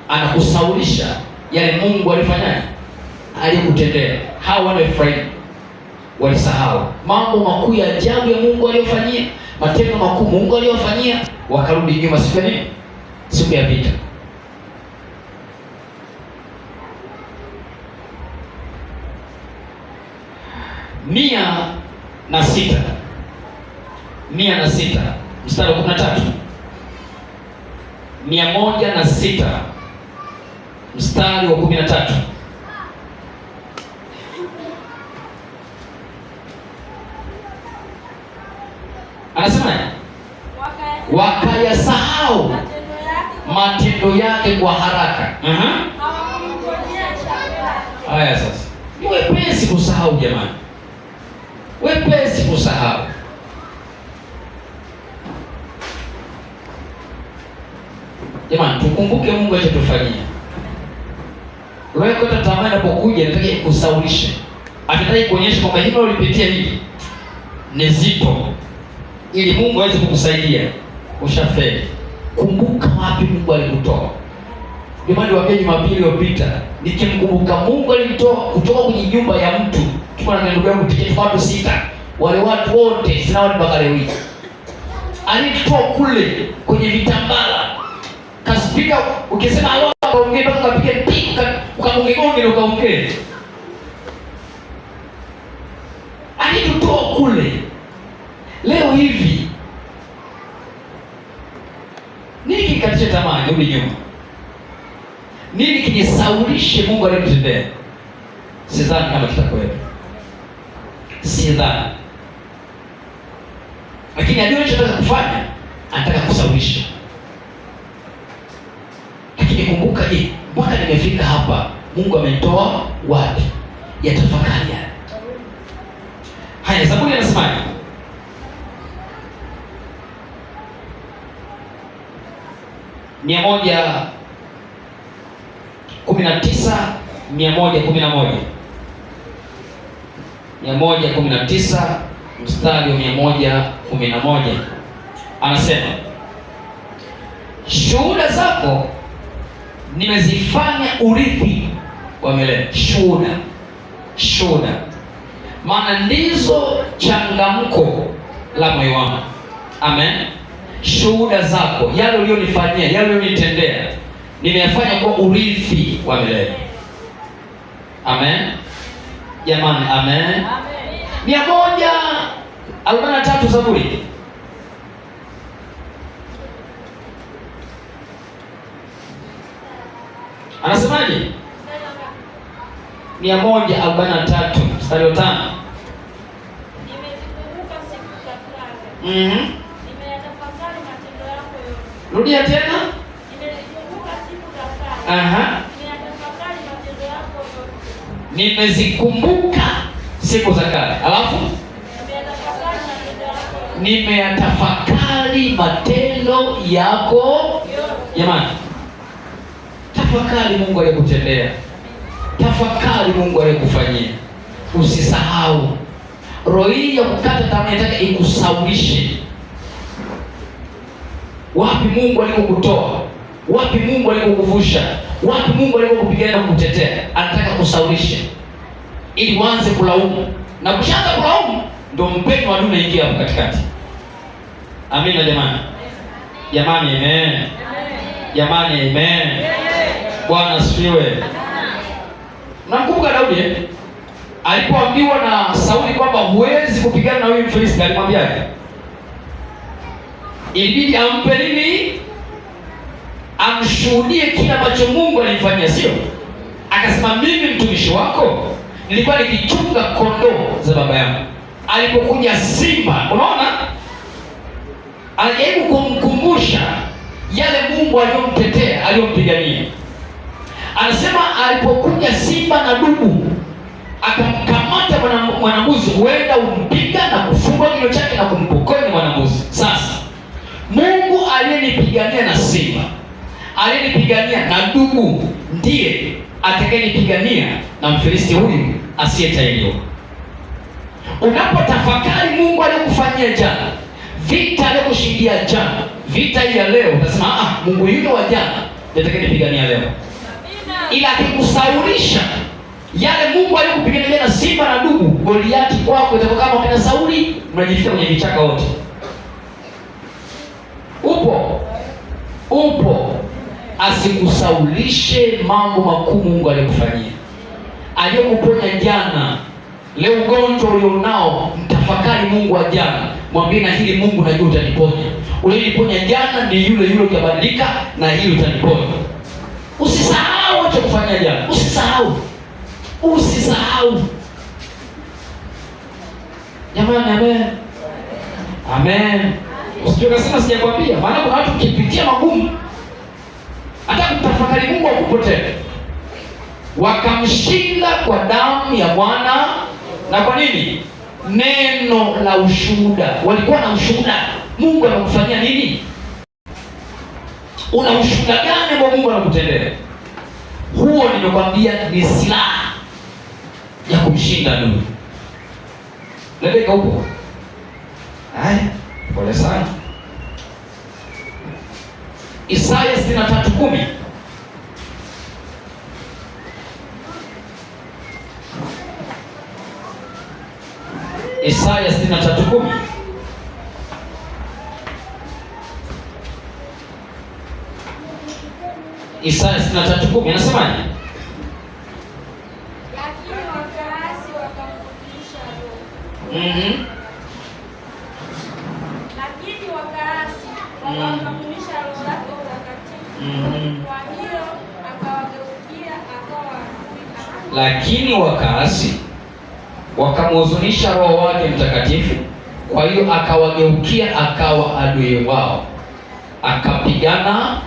[SPEAKER 1] anakusaulisha yale Mungu alifanyaje? Aliyokutendea. Hao wana Efraimu walisahau mambo makuu ya ajabu ya Mungu aliyofanyia, matendo makuu Mungu aliyofanyia, wakarudi nyuma siku ya nini? Siku ya vita. Mia na sita mstari wa 13. 106 mstari wa 13. Anasema wakayasahau matendo yake kwa haraka. Haya sasa, ni wepesi kusahau jamani, wepesi kusahau. Jamani, tukumbuke Mungu alichotufanyia. Wewe kwa tamaa inapokuja nataka kusaulishe. Atataka kuonyesha kwamba hilo ulipitia hili ni zito, ili Mungu aweze kukusaidia. Ushafeli. Kumbuka wapi Mungu alikutoa. Jamani, niwaambie Jumapili iliyopita, nikimkumbuka Mungu alinitoa kutoka kwenye nyumba ya mtu. Tuko na ndugu yangu tiketi watu 6. Wale watu wote sinao mpaka leo hii. Alitoa kule kwenye vitambala. Kasipika ukisema halo kaongee mpaka kapige pika ukaongegonge na ukaongee. Alitutoa kule. Leo hivi nini kikatisha tamaa nirudi nyuma? Nini kinisaulishe Mungu aliyotendea? Sidhani kama kitakwenda. Sidhani. Lakini ajue anachotaka kufanya anataka kusaulisha. Lakini kumbuka, je, mpaka nimefika hapa Mungu amenitoa wapi? Yatafakari haya. Haya, Zaburi anasemaje? Mia moja 19 mstari wa 111 anasema, shuhuda zako nimezifanya urithi wa milele. Shuhuda maana ndizo changamko la moyo wangu. Amen. Shuhuda zako, yale ulionifanyia, yale ulionitendea, nimeyafanya kwa urithi wa milele. Amen. Jamani, amen. 143 Zaburi. Anasemaje? 143 mstari wa 5.
[SPEAKER 2] Nimezikumbuka siku za kale. Nimeyatafakari matendo yako yote.
[SPEAKER 1] Rudia tena.
[SPEAKER 2] Nimezikumbuka siku za kale. Nimeyatafakari matendo yako yote.
[SPEAKER 1] Nimezikumbuka siku za kale. Alafu nimeyatafakari matendo yako. Jamani, tafakari Mungu aliyokutendea. Tafakari Mungu aliyokufanyia. Usisahau. Roho hii ya kukata tamaa inataka ikusaulishe. Wapi Mungu alikokutoa? Wapi Mungu alikokuvusha? Wapi Mungu alikokupigania na kukutetea? Anataka kusaulishe ili uanze kulaumu. Na kushaanza kulaumu ndio mpendo wa dunia ingia hapo katikati. Amina jamani. Jamani amen. Jamani amen. Bwana asifiwe. Nakumbuka Daudi alipoambiwa na Sauli kwamba huwezi kupigana na huyu Mfilisti, alimwambiaje? Ilibidi ampe nini? Amshuhudie kile ambacho Mungu alimfanyia, sio? Akasema, mimi mtumishi wako nilikuwa nikichunga kondoo za baba yangu. Alipokuja simba, unaona? Alijaribu kumkumbusha yale Mungu aliyomtetea, aliyompigania. Anasema alipokuja simba na dubu, akamkamata mwanambuzi, huenda umpiga na kufunga kinywa chake na kumpokonya mwanambuzi. Sasa Mungu aliyenipigania na simba, aliyenipigania na dubu, ndiye atakayenipigania na Mfilisti huyu asiyetahiriwa. Unapotafakari Mungu aliyokufanyia jana, vita aliyokushindia jana, vita hii ya leo, utasema Mungu yule wa jana ndiye atakayenipigania leo. Ila akikusaulisha yale Mungu aliyokupigania na simba na dubu, Goliati kwako itakuwa kama kina Sauli, mnajificha kwenye vichaka wote. Upo. Asikusaulishe mambo makuu Mungu aliyokufanyia. Aliyokuponya jana, leo ugonjwa ulionao, mtafakari Mungu wa jana. Mwambie, na hili Mungu najua utaniponya. Uliniponya jana ni yule yule, utabadilika na hili utaniponya. Usisahau alichokufanyia jana. Usisahau. Jamani, amen. Amen. Usije kasema sijakwambia, maana kuna watu kipitia magumu, hata kutafakari Mungu akupotee. Wakamshinda kwa damu ya Bwana na kwa nini? Neno la ushuhuda. Walikuwa na ushuhuda. Mungu anakufanyia nini? Una ushuhuda gani ambao Mungu anakutendea? Huo nimekwambia ni silaha ya kumshinda adui. Rebeka upo? Haya, pole sana. Isaya 63:10. Isaya 63:10. Isaya 63:10 anasemaje?
[SPEAKER 2] Lakini wakaasi wakamrudisha roho. Lakini wakaasi wakamrudisha roho yake mtakatifu. Kwa hiyo akawageukia akawa adui.
[SPEAKER 1] Lakini wakaasi wakamhuzunisha roho wake mtakatifu, kwa hiyo akawageukia akawa adui wao. akapigana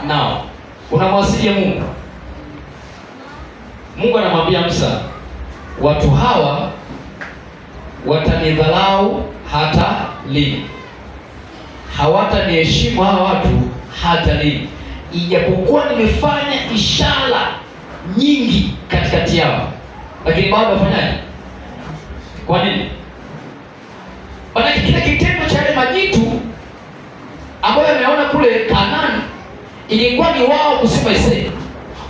[SPEAKER 1] nao. Unamwasikia Mungu. Mungu anamwambia Musa, watu hawa watanidharau hata lini? Hawataniheshimu hawa watu hata lini? Ijapokuwa nimefanya ishara nyingi katikati yao, lakini bado wafanyaje? Kwa nini? Maana kile kitendo cha yale majitu ambayo ameona kule Kanaani ilikuwa ni wao kusema ise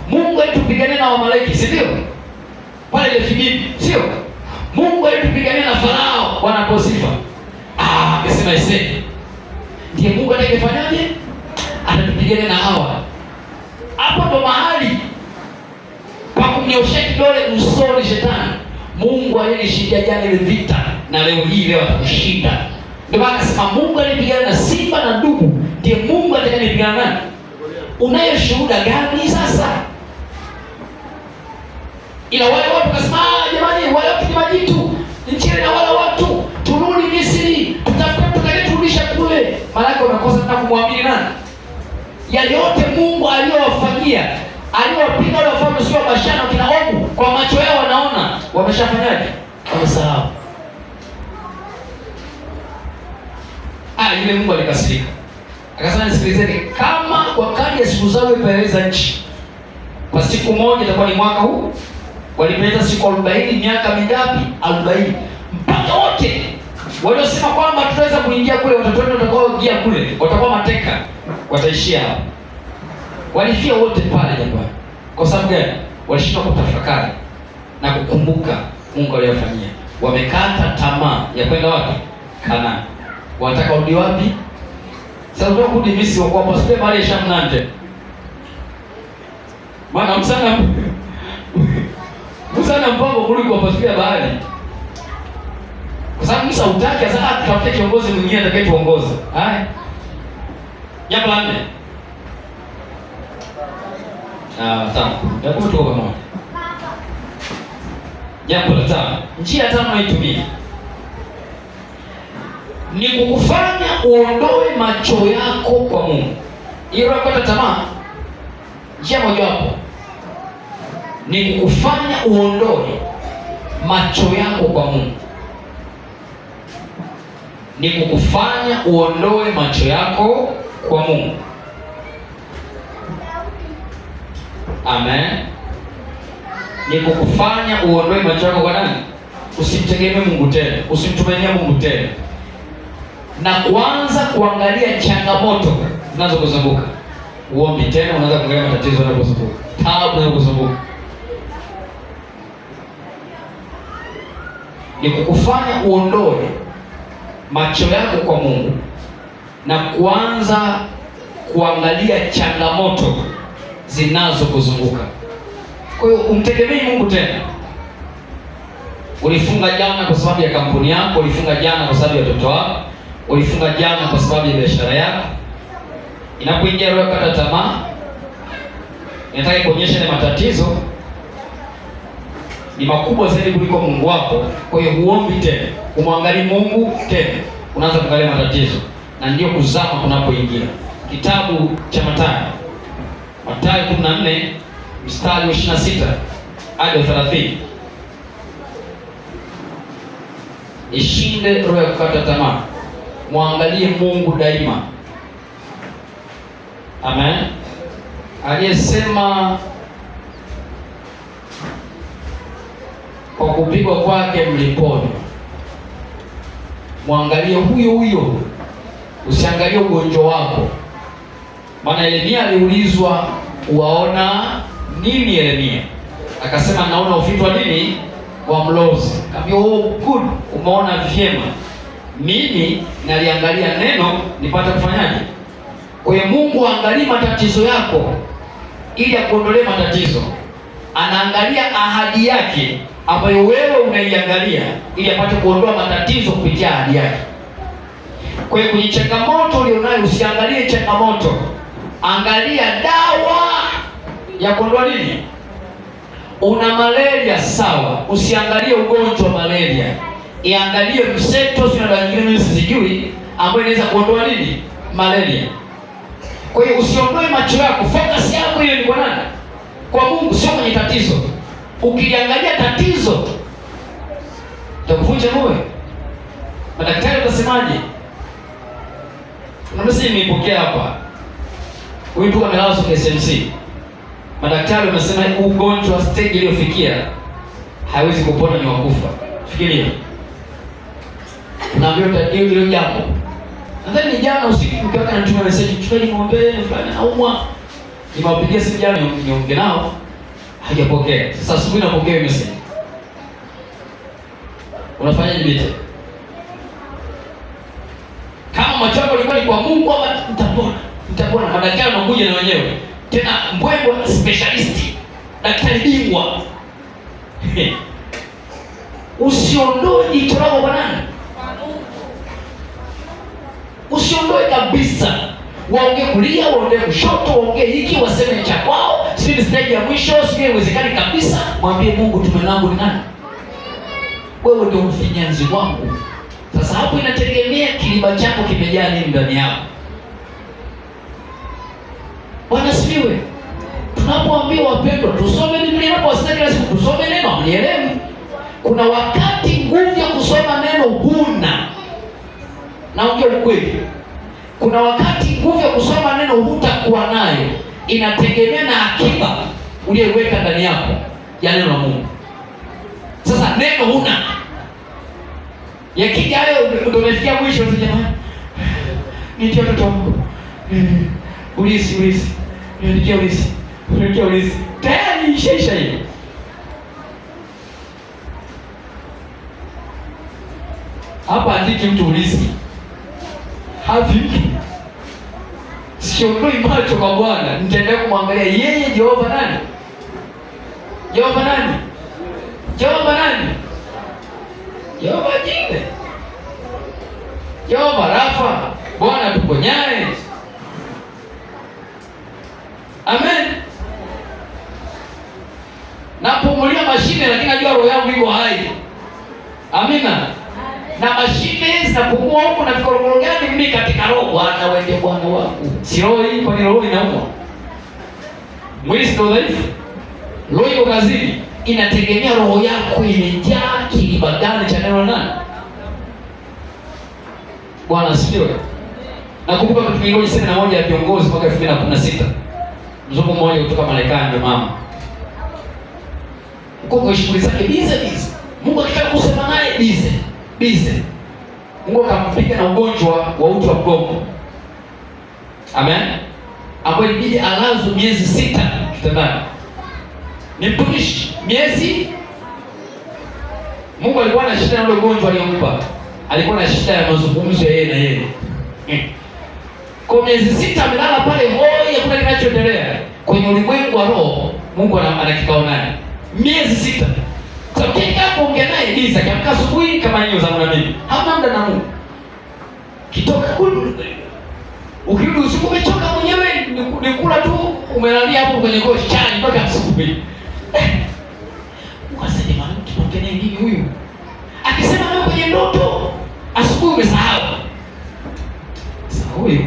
[SPEAKER 1] Mungu alitupigania na Wamaleki, si ndio? Pale Refidim, sio? Mungu alitupigania na Farao wanaposifa. Akasema ise ndiye Mungu atakayefanyaje? Atatupigania na hawa. Hapo ndo mahali pa kumnyoshia kidole usoni shetani. Mungu alinishindia jana ile vita na leo atakushinda. Ndio maana akasema Mungu alipigana na simba na dubu, ndiye Mungu atakayenipigana nani? Unayo shuhuda gani sasa? Ila wale watu kasema, jamani, wale watu ni majitu, nchi na wale watu, turudi Misri, tutafuta tutakayeturudisha kule. Maana unakosa hata kumwamini nani? Yale yote Mungu aliyowafanyia, aliyowapiga wale wafalme sio Bashana kina Ogu, kwa macho yao wanaona, wameshafanyaje? Wamesahau. Yule Mungu alikasirika. Akasema, nisikilizeni, kama kwa kadri ya siku zao ipeleza nchi, kwa siku moja itakuwa ni mwaka huu. Walipeleza siku 40, miaka mingapi? 40. Mpaka wote waliosema kwamba tutaweza kuingia kule, watoto wetu watakaoingia kule watakuwa mateka, wataishia hapo. Walifia wote pale jangwani. Kwa sababu gani? Walishindwa kutafakari na kukumbuka Mungu aliyofanyia. Wamekata tamaa ya kwenda wapi? Kanaani. Wanataka urudi wapi? Sasa ndio kurudi Misri, kwa sababu sio bali ya Shamnante. Maana msana mpango kurudi kwa pasifia bahari. Kwa sababu Musa hutaki sasa tutafute kiongozi mwingine atakayetuongoza. Haya. Jambo la 4. Tano. Ndio tuko pamoja. Jambo la 5. Njia ya 5 naitumia ni kukufanya uondoe macho yako kwa Mungu. Hiyo unapata tamaa. Njia moja wapo ni kukufanya uondoe macho yako kwa Mungu. Ni kukufanya uondoe macho yako kwa Mungu. Amen. Ni kukufanya uondoe macho yako kwa nani? Usimtegemee Mungu tena, usimtumainie Mungu tena, na kuanza kuangalia changamoto zinazokuzunguka. Uombi tena, unaanza kuangalia matatizo yanayokuzunguka, taabu zinazokuzunguka. Ni kukufanya uondoe macho yako kwa Mungu na kuanza kuangalia changamoto zinazokuzunguka. Kwa hiyo umtegemee Mungu tena. Ulifunga jana kwa sababu ya kampuni yako, ulifunga jana kwa sababu ya watoto wako, ulifunga jana kwa sababu ya biashara yako. Inapoingia roho kata tamaa, inataka kuonyesha ni matatizo ni makubwa zaidi kuliko Mungu wako. Kwa hiyo huombi tena, umwangalie Mungu tena, unaanza kuangalia matatizo, na ndio kuzama kunapoingia. Kitabu cha Mathayo 14 mstari wa 26 hadi 30. Ishinde roho ya kukata tamaa, muangalie Mungu daima. Amen. Aliyesema kwa kupigwa kwake mliponywa. Muangalie huyo, usiangalie ugonjwa wako. Maana Yeremia aliulizwa, waona nini Yeremia? Akasema naona ufito wa nini? Wa mlozi. Kaambia, oh good, umeona vyema. Mimi naliangalia neno nipate kufanyaje? Kwa hiyo Mungu aangalie matatizo yako ili akuondolee matatizo. Anaangalia ahadi yake ambayo wewe unaiangalia ili apate kuondoa matatizo kupitia ahadi yake. Kwa hiyo kwenye changamoto ulionayo usiangalie changamoto, angalia dawa ya kuondoa nini? Una malaria, sawa, usiangalie ugonjwa wa malaria, iangalie mseto, sio dawa nyingine mimi sijui ambayo inaweza kuondoa nini? Malaria. Kwa hiyo usiondoe macho yako, focus yako ile ni kwa nani? Kwa Mungu, sio kwenye tatizo. Ukiliangalia tatizo utakuvunja moyo. Madaktari watasemaje? Kuna message nimeipokea hapa. Huyu mtu amelazwa kwa SMC. Madaktari wamesema ugonjwa stage iliyofikia haiwezi kupona, ni wakufa. Fikiria. Unaambiwa hilo jambo. Nadhani ni jana usiku mkiwa anatuma message, "Mchungaji muombe fulani anaumwa." Nimewapigia simu jana niongee nao, hajapokea. Sasa asubuhi napokea message. Unafanyaje bite? Kama macho yako yalikuwa ni kwa Mungu, ama mtapona. Madaktari wanakuja na wenyewe. Tena mbwembwe specialist. Daktari bingwa. Usiondoe jicho lako kwa nani? Usiondoe kabisa. Waongee kulia, waongee kushoto, waongee hiki, waseme cha kwao, sisi stage ya mwisho, sisi haiwezekani kabisa. Mwambie Mungu, tumaini langu ni nani? Wewe ndio mfinyanzi wangu. Sasa hapo inategemea kiliba chako kimejaa nini ndani yako. Bwana sifiwe. Tunapoambiwa wapendwa, tusome Biblia, tunaposema kila siku tusome neno, mnielewi? Kuna wakati nguvu ya kusoma neno huna. Naongea ukweli. Kuna wakati nguvu ya kusoma neno hutakuwa nayo. Inategemea na akiba uliyoweka ndani yako ya neno la Mungu. Sasa neno huna. Yakija hayo ndio umefikia mwisho sasa jamani. Nitie watoto wangu. Ulisi. Nitie ulisi. Tayari ishaisha hiyo. Hapa andiki mtu ulisi. Hafi. Siondoi macho kwa Bwana. Nitaendelea kumwangalia yeye. Jehova nani? Jehova Jire. Jehova Rafa. Bwana tuponyaye. Amen. Napumulia mashine lakini najua roho yangu iko hai. Amina. Na mashine zinapumua huko na vikorokoro gani mimi katika roho. Bwana wewe ndiye Bwana wangu. Si roho hii, kwa roho inaumwa. Mwili sio dhaifu. Roho iko kazini. Inategemea roho yako imejaa kiliba gani cha neno nani? Bwana asifiwe. Nakumbuka kitu kingine sana na moja ya viongozi mwaka 2016. Mzungu mmoja kutoka Marekani ndio mama. Kwa shughuli zake bize. Mungu akitaka kusema naye bize. Mungu akampiga na ugonjwa wa uti wa mgongo. Amen. Ambapo ilibidi alazwe miezi 6 kitandani. Ni mtumishi miezi. Mungu alikuwa na shida na ule ugonjwa aliyompa. Alikuwa na shida ya mazungumzo yeye na yeye. Kwa miezi 6 amelala pale hoi, hakuna kinachoendelea. Kwenye ulimwengu wa roho, Mungu ana kikao naye. Miezi 6. Sasa ukikaa kuongea naye biza, kiamka asubuhi kama hiyo za mimi. Hamna muda na Mungu. Kitoka kule. Ukirudi usiku umechoka mwenyewe, ni kula tu, umelalia hapo kwenye kochi chani mpaka asubuhi. Ukasema jamani, tunaongea naye nini huyu? Akisema nawe kwenye ndoto, asubuhi umesahau. Sasa huyu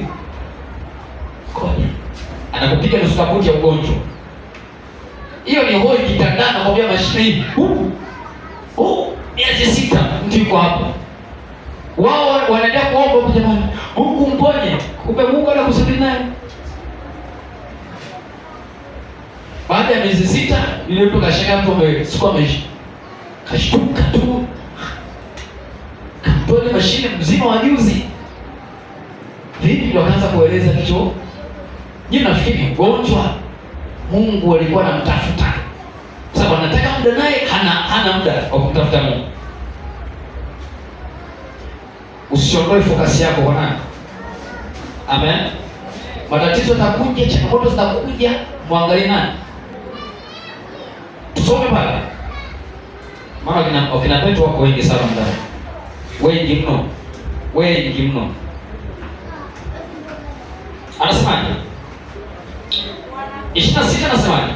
[SPEAKER 1] koja anakupiga nusu kaputi ya ugonjwa. Hiyo ni hoi kitandana kwa mashine hii. Miezi 6 mtu yuko hapo. Wao wanaenda kuomba kwa jamani, Mungu mponye. Kumbe Mungu anakusubiri naye. Baada ya miezi 6 ile mtu kashika mtu amesukua maisha. Kashtuka tu. Kamponi mashine mzima wa juzi. Vipi ndio akaanza kueleza kicho? Nyinyi nafikiri ugonjwa Mungu alikuwa anamtafuta. Sababu anataka muda naye hana muda wa kumtafuta Mungu. Usiondoe focus yako kwa nani? Amen. Matatizo yatakuja, changamoto zitakuja, muangalie nani? Tusome pale. Maana wakina Petro wako wengi sana ndani. Wengi mno. Anasemaje? 26 anasemaje?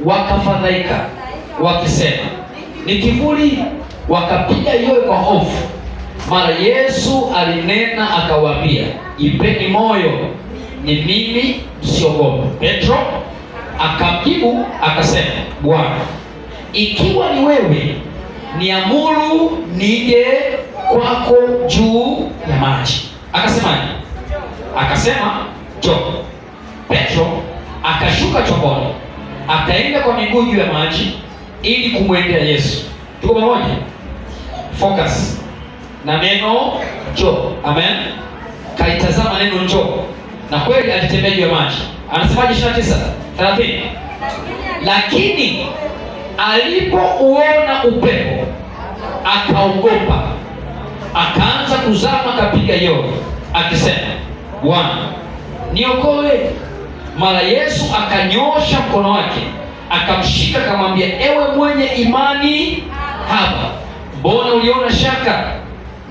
[SPEAKER 1] Wakafadhaika wakisema ni kivuli, wakapiga yowe kwa hofu Mara Yesu alinena akawaambia, ipeni moyo, ni mimi, msiogope. Petro akamjibu akasema, Bwana, ikiwa ni wewe, niamuru nije kwako juu ya maji. Akasemaje? Akasema, njoo. Petro akashuka chomboni, akaenda kwa miguu juu ya maji ili kumwendea Yesu. Tuko pamoja? Focus na neno njoo. Amen. Kaitazama neno njoo, na kweli alitembea juu ya maji. Anasemaje 29:30? Lakini alipouona upepo akaogopa, akaanza kuzama, akapiga yowe akisema, Bwana, niokoe. Mara Yesu akanyosha mkono wake akamshika, akamwambia, ewe mwenye imani haba, mbona uliona shaka?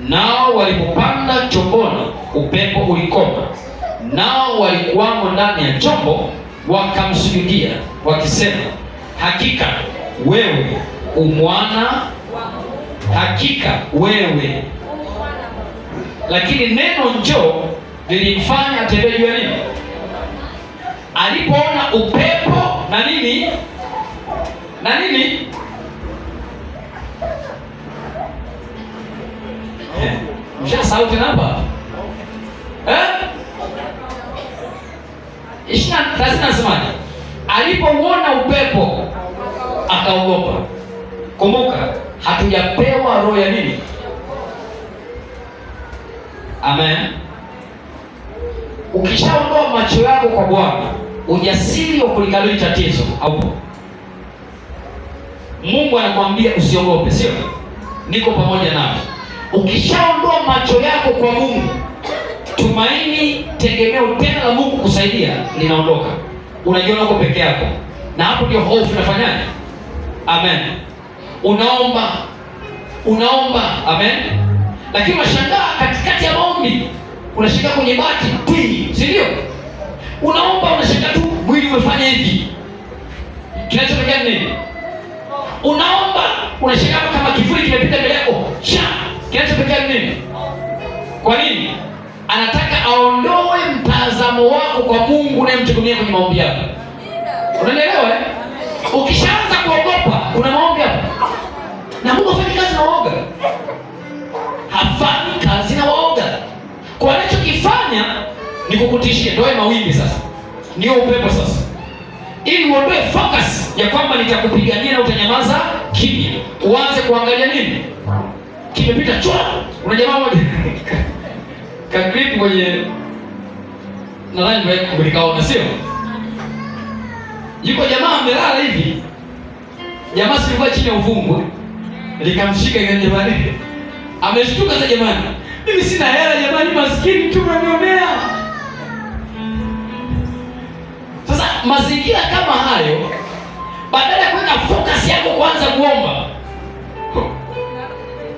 [SPEAKER 1] Nao walipopanda chomboni, upepo ulikoma, nao walikuwamo ndani ya chombo, wakamsujudia wakisema, hakika wewe umwana, hakika wewe. Lakini neno njoo lilimfanya atembee juu ya nini? Alipoona upepo na nini na nini, mshasahau tena hapa nasemaje? Alipouona upepo akaogopa. Kumbuka, hatujapewa roho ya nini? Amen. Ukishaondoa macho yako kwa Bwana, ujasiri wa kulikabili tatizo haupo. Mungu anakuambia usiogope, sio? Niko pamoja nawe. Ukishaondoa macho yako kwa Mungu, tumaini, tegemeo tena la Mungu kusaidia linaondoka. Unajiona uko peke yako, na hapo ndio hofu inafanyaje? Amen. Unaomba, amen. Lakini unashangaa katikati ya maombi, unashika kwenye bati, si ndio? Unaomba, unashika tu mwili umefanya hivi. Kinachotokea nini? Unaomba, unashika kama kivuli kimepita mbele yako. Kinachotokea nini? Kwa nini? Anataka aondoe mtazamo wako kwa Mungu unayemtegemea kwenye maombi yako. Unaelewa? Ukishaanza kuogopa, kuna maombi hapo. Na Mungu hafanyi kazi na waoga. Hafanyi kazi na waoga. Kwa anachokifanya ni kukutishia. Ndio mawimbi sasa. Ndio upepo sasa. Ili uondoe focus ya kwamba nitakupigania na utanyamaza kimya. Uanze kuangalia nini? Kimepita chwa. Una jamaa mmoja kagrip kwenye nadhani ndio mlikaona, sio? Yuko jamaa amelala hivi. Jamaa silikuwa chini ya uvungu. Likamshika ile jamani. Ameshtuka sasa jamani. Mimi sina hela jamani, maskini tu mnanionea. Sasa mazingira kama hayo, badala ya kuweka focus yako kwanza kuomba,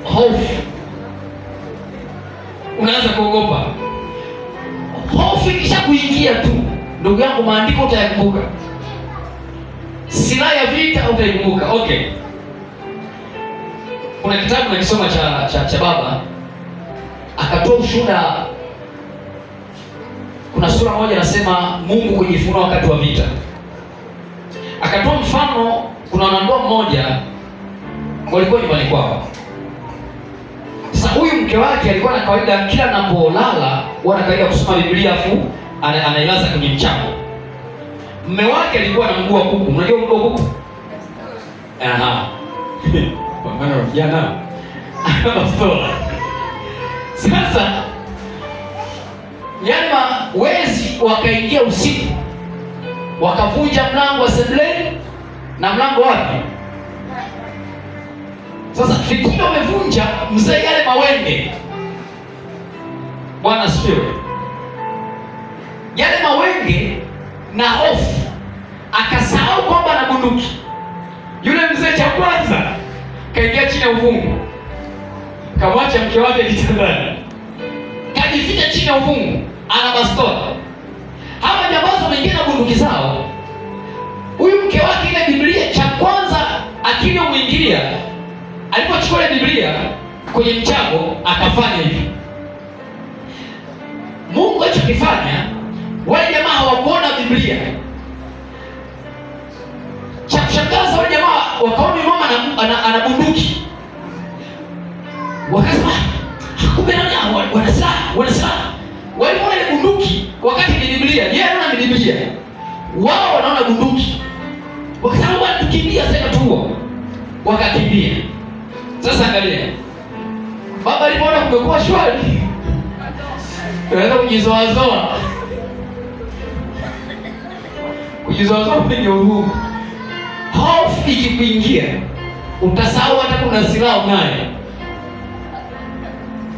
[SPEAKER 1] hofu, unaanza kuogopa. Hofu ikisha kuingia tu, ndugu yangu, maandiko utayakumbuka. Silaha ya vita utaikumbuka. Okay. Kuna kitabu nakisoma cha baba, akatoa ushuhuda. Kuna sura moja nasema Mungu kujifunua wakati wa vita. Akatoa mfano, kuna wanandoa mmoja walikuwa nyumbani kwao. Sasa huyu mke wake alikuwa na kawaida kila anapolala wana kawaida kusoma Biblia afu anailaza kwenye mchanga. Mume wake alikuwa na mguu wa kuku. Unajua mguu wa kuku? Kwa maana vijana anastola. Sasa yani wezi wakaingia usiku, wakavunja mlango wa sebuleni na mlango wapi? Sasa fitina wamevunja mzee yale mawenge. Bwana asifiwe. Yale mawenge na hofu, akasahau kwamba ana bunduki. Yule mzee cha kwanza kaingia chini ya uvungu, kamwacha mke wake kitandani, kajificha chini ya uvungu, ana bastola. Hawa jambazi wameingia na bunduki zao. Huyu mke wake, ile Biblia cha kwanza akili umwingilia, alipochukua ile Biblia kwenye mchango akafanya hivi. Mungu alichokifanya, wale jamaa hawakuona Biblia. Cha kushangaza, wale jamaa wakaona mama ana bunduki. Wakasema, kumbe nani wanasilaha. Waliona ile bunduki wakati ni Biblia. Yeye anaona ni Biblia. Wao wanaona bunduki. Wakasema bwana, tukimbia sasa tuo. Wakakimbia. Sasa angalia. Baba alipoona kumekuwa shwari, anaweza kujizoazoa. Kujizoazoa kwenye uhuru. Hofu ikikuingia, utasahau hata kuna silaha unayo.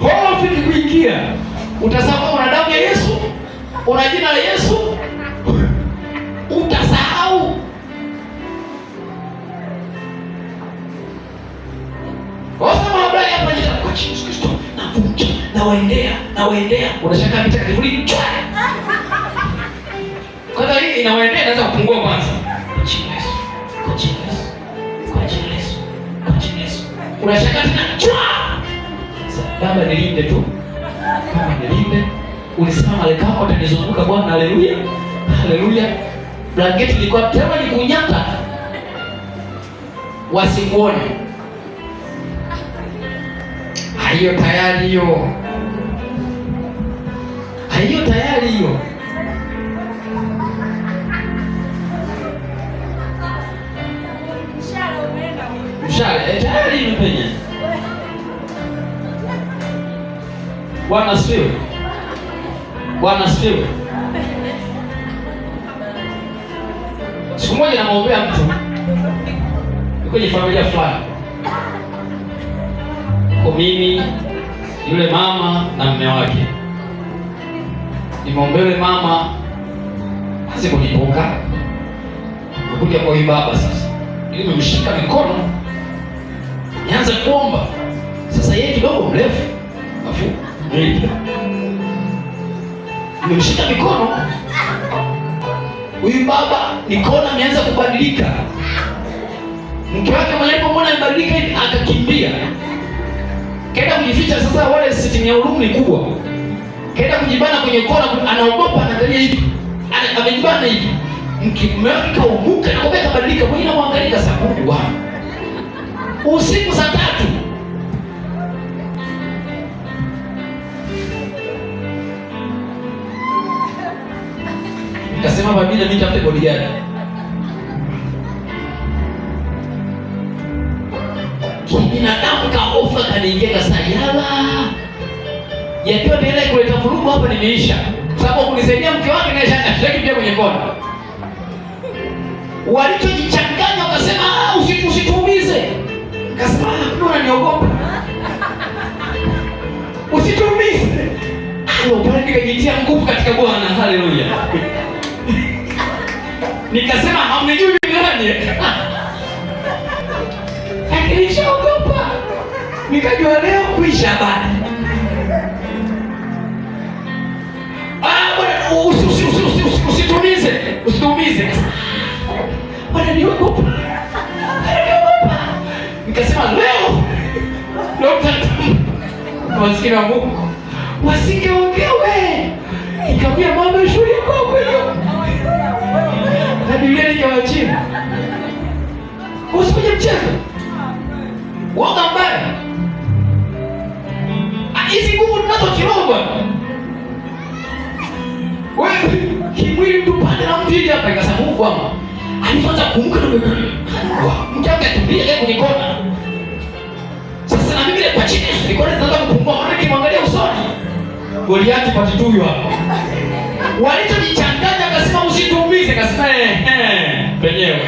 [SPEAKER 1] Hofu ikikuingia, utasahau una damu ya Yesu, una jina la Yesu. Utasahau. Wasema habari hapa jita kwa Yesu Kristo, navunja, nawaendea. Unashaka vita kivuli. Kwanza hii inawaendea, inaanza kupungua kwanza. Kwa Yesu. Unashaka tena. Baba nilinde tu. Baba nilinde. Ulisema malaika wako atanizunguka Bwana. Haleluya. Haleluya. Blanketi ilikuwa tena ni kunyata. Wasikuone. Hiyo tayari hiyo. Hiyo tayari hiyo. Mshale tayari imepenya. Bwana asifiwe. Bwana asifiwe. Siku moja namwombea mtu kwenye familia fulani. Kwa mimi, yule mama na mume wake. Nimwombea yule mama, hasi kunipoka. Kuja kwa huyu baba sasa. Ili nimemshika mikono, nianza kuomba. Sasa yeye kidogo mrefu, afu mwili. Nimemshika mikono. Huyu baba mikono ameanza kubadilika. Mke wake mwenyewe alipoona amebadilika hivi akakimbia. Kaenda kujificha. Sasa wale sitting ya room ni kubwa. Kaenda kujibana kwenye kona, anaogopa, anaangalia hivi. Amejibana hivi. Mume wake kaumuka na kubeka badilika. Mwenye anamwangalia sasa, Mungu wangu. Usiku saa 3. Nikasema babila mimi nitafute bodyguard. Binadamu kahofu kaniingia kasa yala. Yakiwa tena kuleta vurugu hapa nimeisha. Sababu kunisaidia mke wake naye shaka pia kwenye kona. Walichojichanganya wakasema usituumize. Nikasema mbona unaniogopa? Usituumize. Hapo pale nikajitia nguvu katika Bwana. Haleluya. Nikasema hamnijui nani? Nilishaogopa. Nikajua leo kuisha bana. Bwana usituumize. Bwana niogopa. Nikasema leo maskini wa Mungu wasingeongea wewe. Nikamwambia mama shule kwa kweli. Na Biblia nikawachia. Usifanye mchezo. Woga mbaya. Hizi nguvu tunazo kiroho bwana. Wewe kimwili tupande na mtu ili hapa ikasema Mungu wangu. Alianza kuamka na mbele. Mtaka tumbie leo kwenye kona. Sasa na mimi ile kwa chini nilikuwa nataka kupungua, maana kimwangalia usoni. Goliathi pati huyo hapa. Walichojichanganya akasema usituumize, akasema penyewe.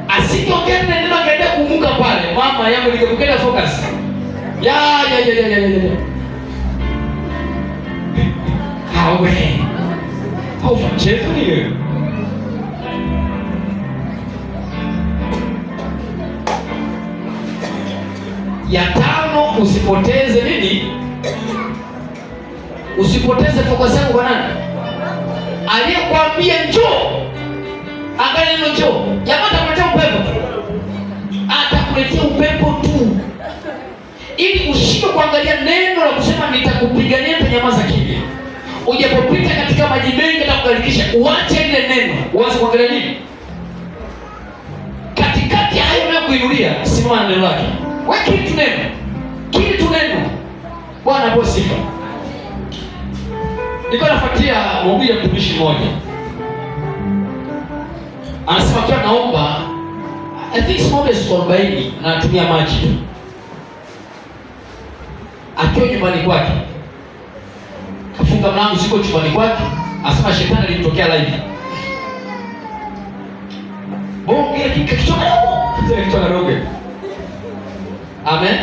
[SPEAKER 1] Asikiongea neno kaenda kumuka pale. Mama yangu nikakukenda focus. Ya. Hawe. Hofu mchezo ni wewe. Ya 5, usipoteze nini? Usipoteze focus yako kwa nani? Aliyekwambia njoo. Angalia neno njoo. Jamaa atakuletea upepo tu, atakuletea upepo tu, ili ushike kuangalia neno la kusema nitakupigania, utanyamaza kimya. Ujapopita katika maji mengi atakugarikisha, uache ile neno, uanze kuangalia nini katikati ya hayo unayokuinulia. Simama na neno lake, wewe kile tu neno. Bwana apewe sifa. Niko nafuatia mhubiri mtumishi mmoja, anasema kwa naomba, I think small is for baby, na anatumia maji tu akiwa nyumbani kwake, kafunga mlango, siko nyumbani kwake. Anasema shetani alimtokea live, bonge kichwa dogo. Amen.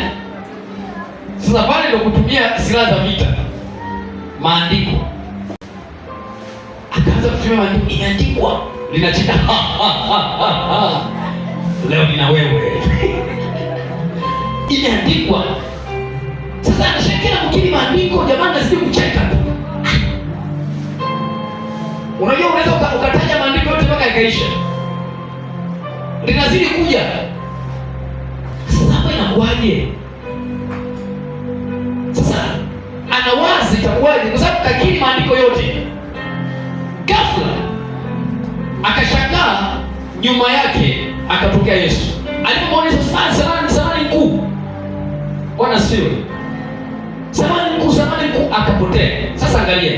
[SPEAKER 1] Sasa pale ndio kutumia silaha za vita, maandiko. Akaanza kutumia maandiko, imeandikwa, linacheka leo nina wewe imeandikwa. Sasa anashangaa kukiri maandiko, jamani, nazidi kucheka tu. Unajua unaweza ukataja maandiko yote mpaka yakaisha, linazidi kuja. Sasa hapa inakuwaje? Sasa anawazi itakuwaje? Kwa sababu kakiri maandiko yote. Ghafla akashangaa, nyuma yake akatokea Yesu. Alipomwona Yesu, samani mkuu. Bwana siwe. Samani mkuu akapotea. Sasa angalia.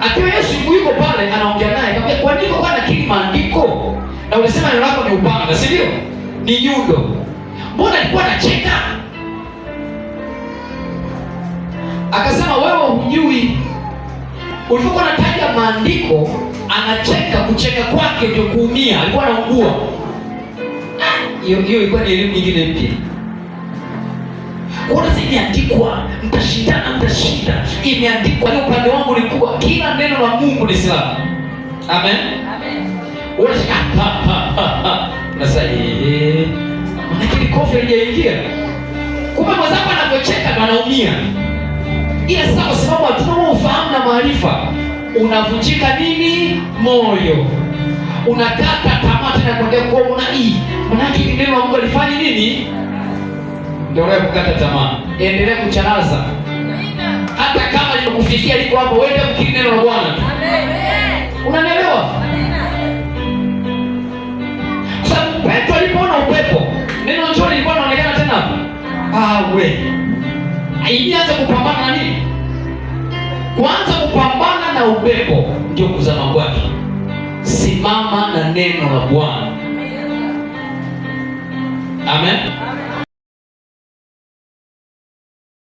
[SPEAKER 1] Akiwa Yesu yuko pale anaongea naye, akamwambia, kwa nini kwa nakiri maandiko? Na ulisema neno lako ni upanga, si ndio? Ni nyundo. Mbona alikuwa anacheka? Akasema, wewe hujui. Ulipokuwa unataja maandiko, anacheka. Kucheka kwake ndio kuumia, alikuwa anaugua. Hiyo ilikuwa ni elimu nyingine mpya. Kuna imeandikwa, mtashinda. Imeandikwa, ni upande wangu ulikuwa. Kila neno la Mungu ni silaha. Amen. Unashika unasema manake kofi halijaingia. Kumbe mwenzako anapocheka ndo anaumia. Ila sasa kwa sababu hatuna ufahamu na maarifa, unavunjika nini? Moyo. Unakata tamaa tena kwenda kuona manake neno la Mungu alifanya nini? Ndio wewe kukata tamaa. Endelea kucharaza. Hata kama linakufikia liko hapo, wewe mkiri neno la Bwana. Amen. Unanielewa? Kwa sababu Petro alipoona upepo, neno njoo lilikuwa linaonekana tena hapo. Alianza kupambana na nini? Kuanza kupambana na upepo ndio kuzama kwake. Simama na neno la Bwana. Amen.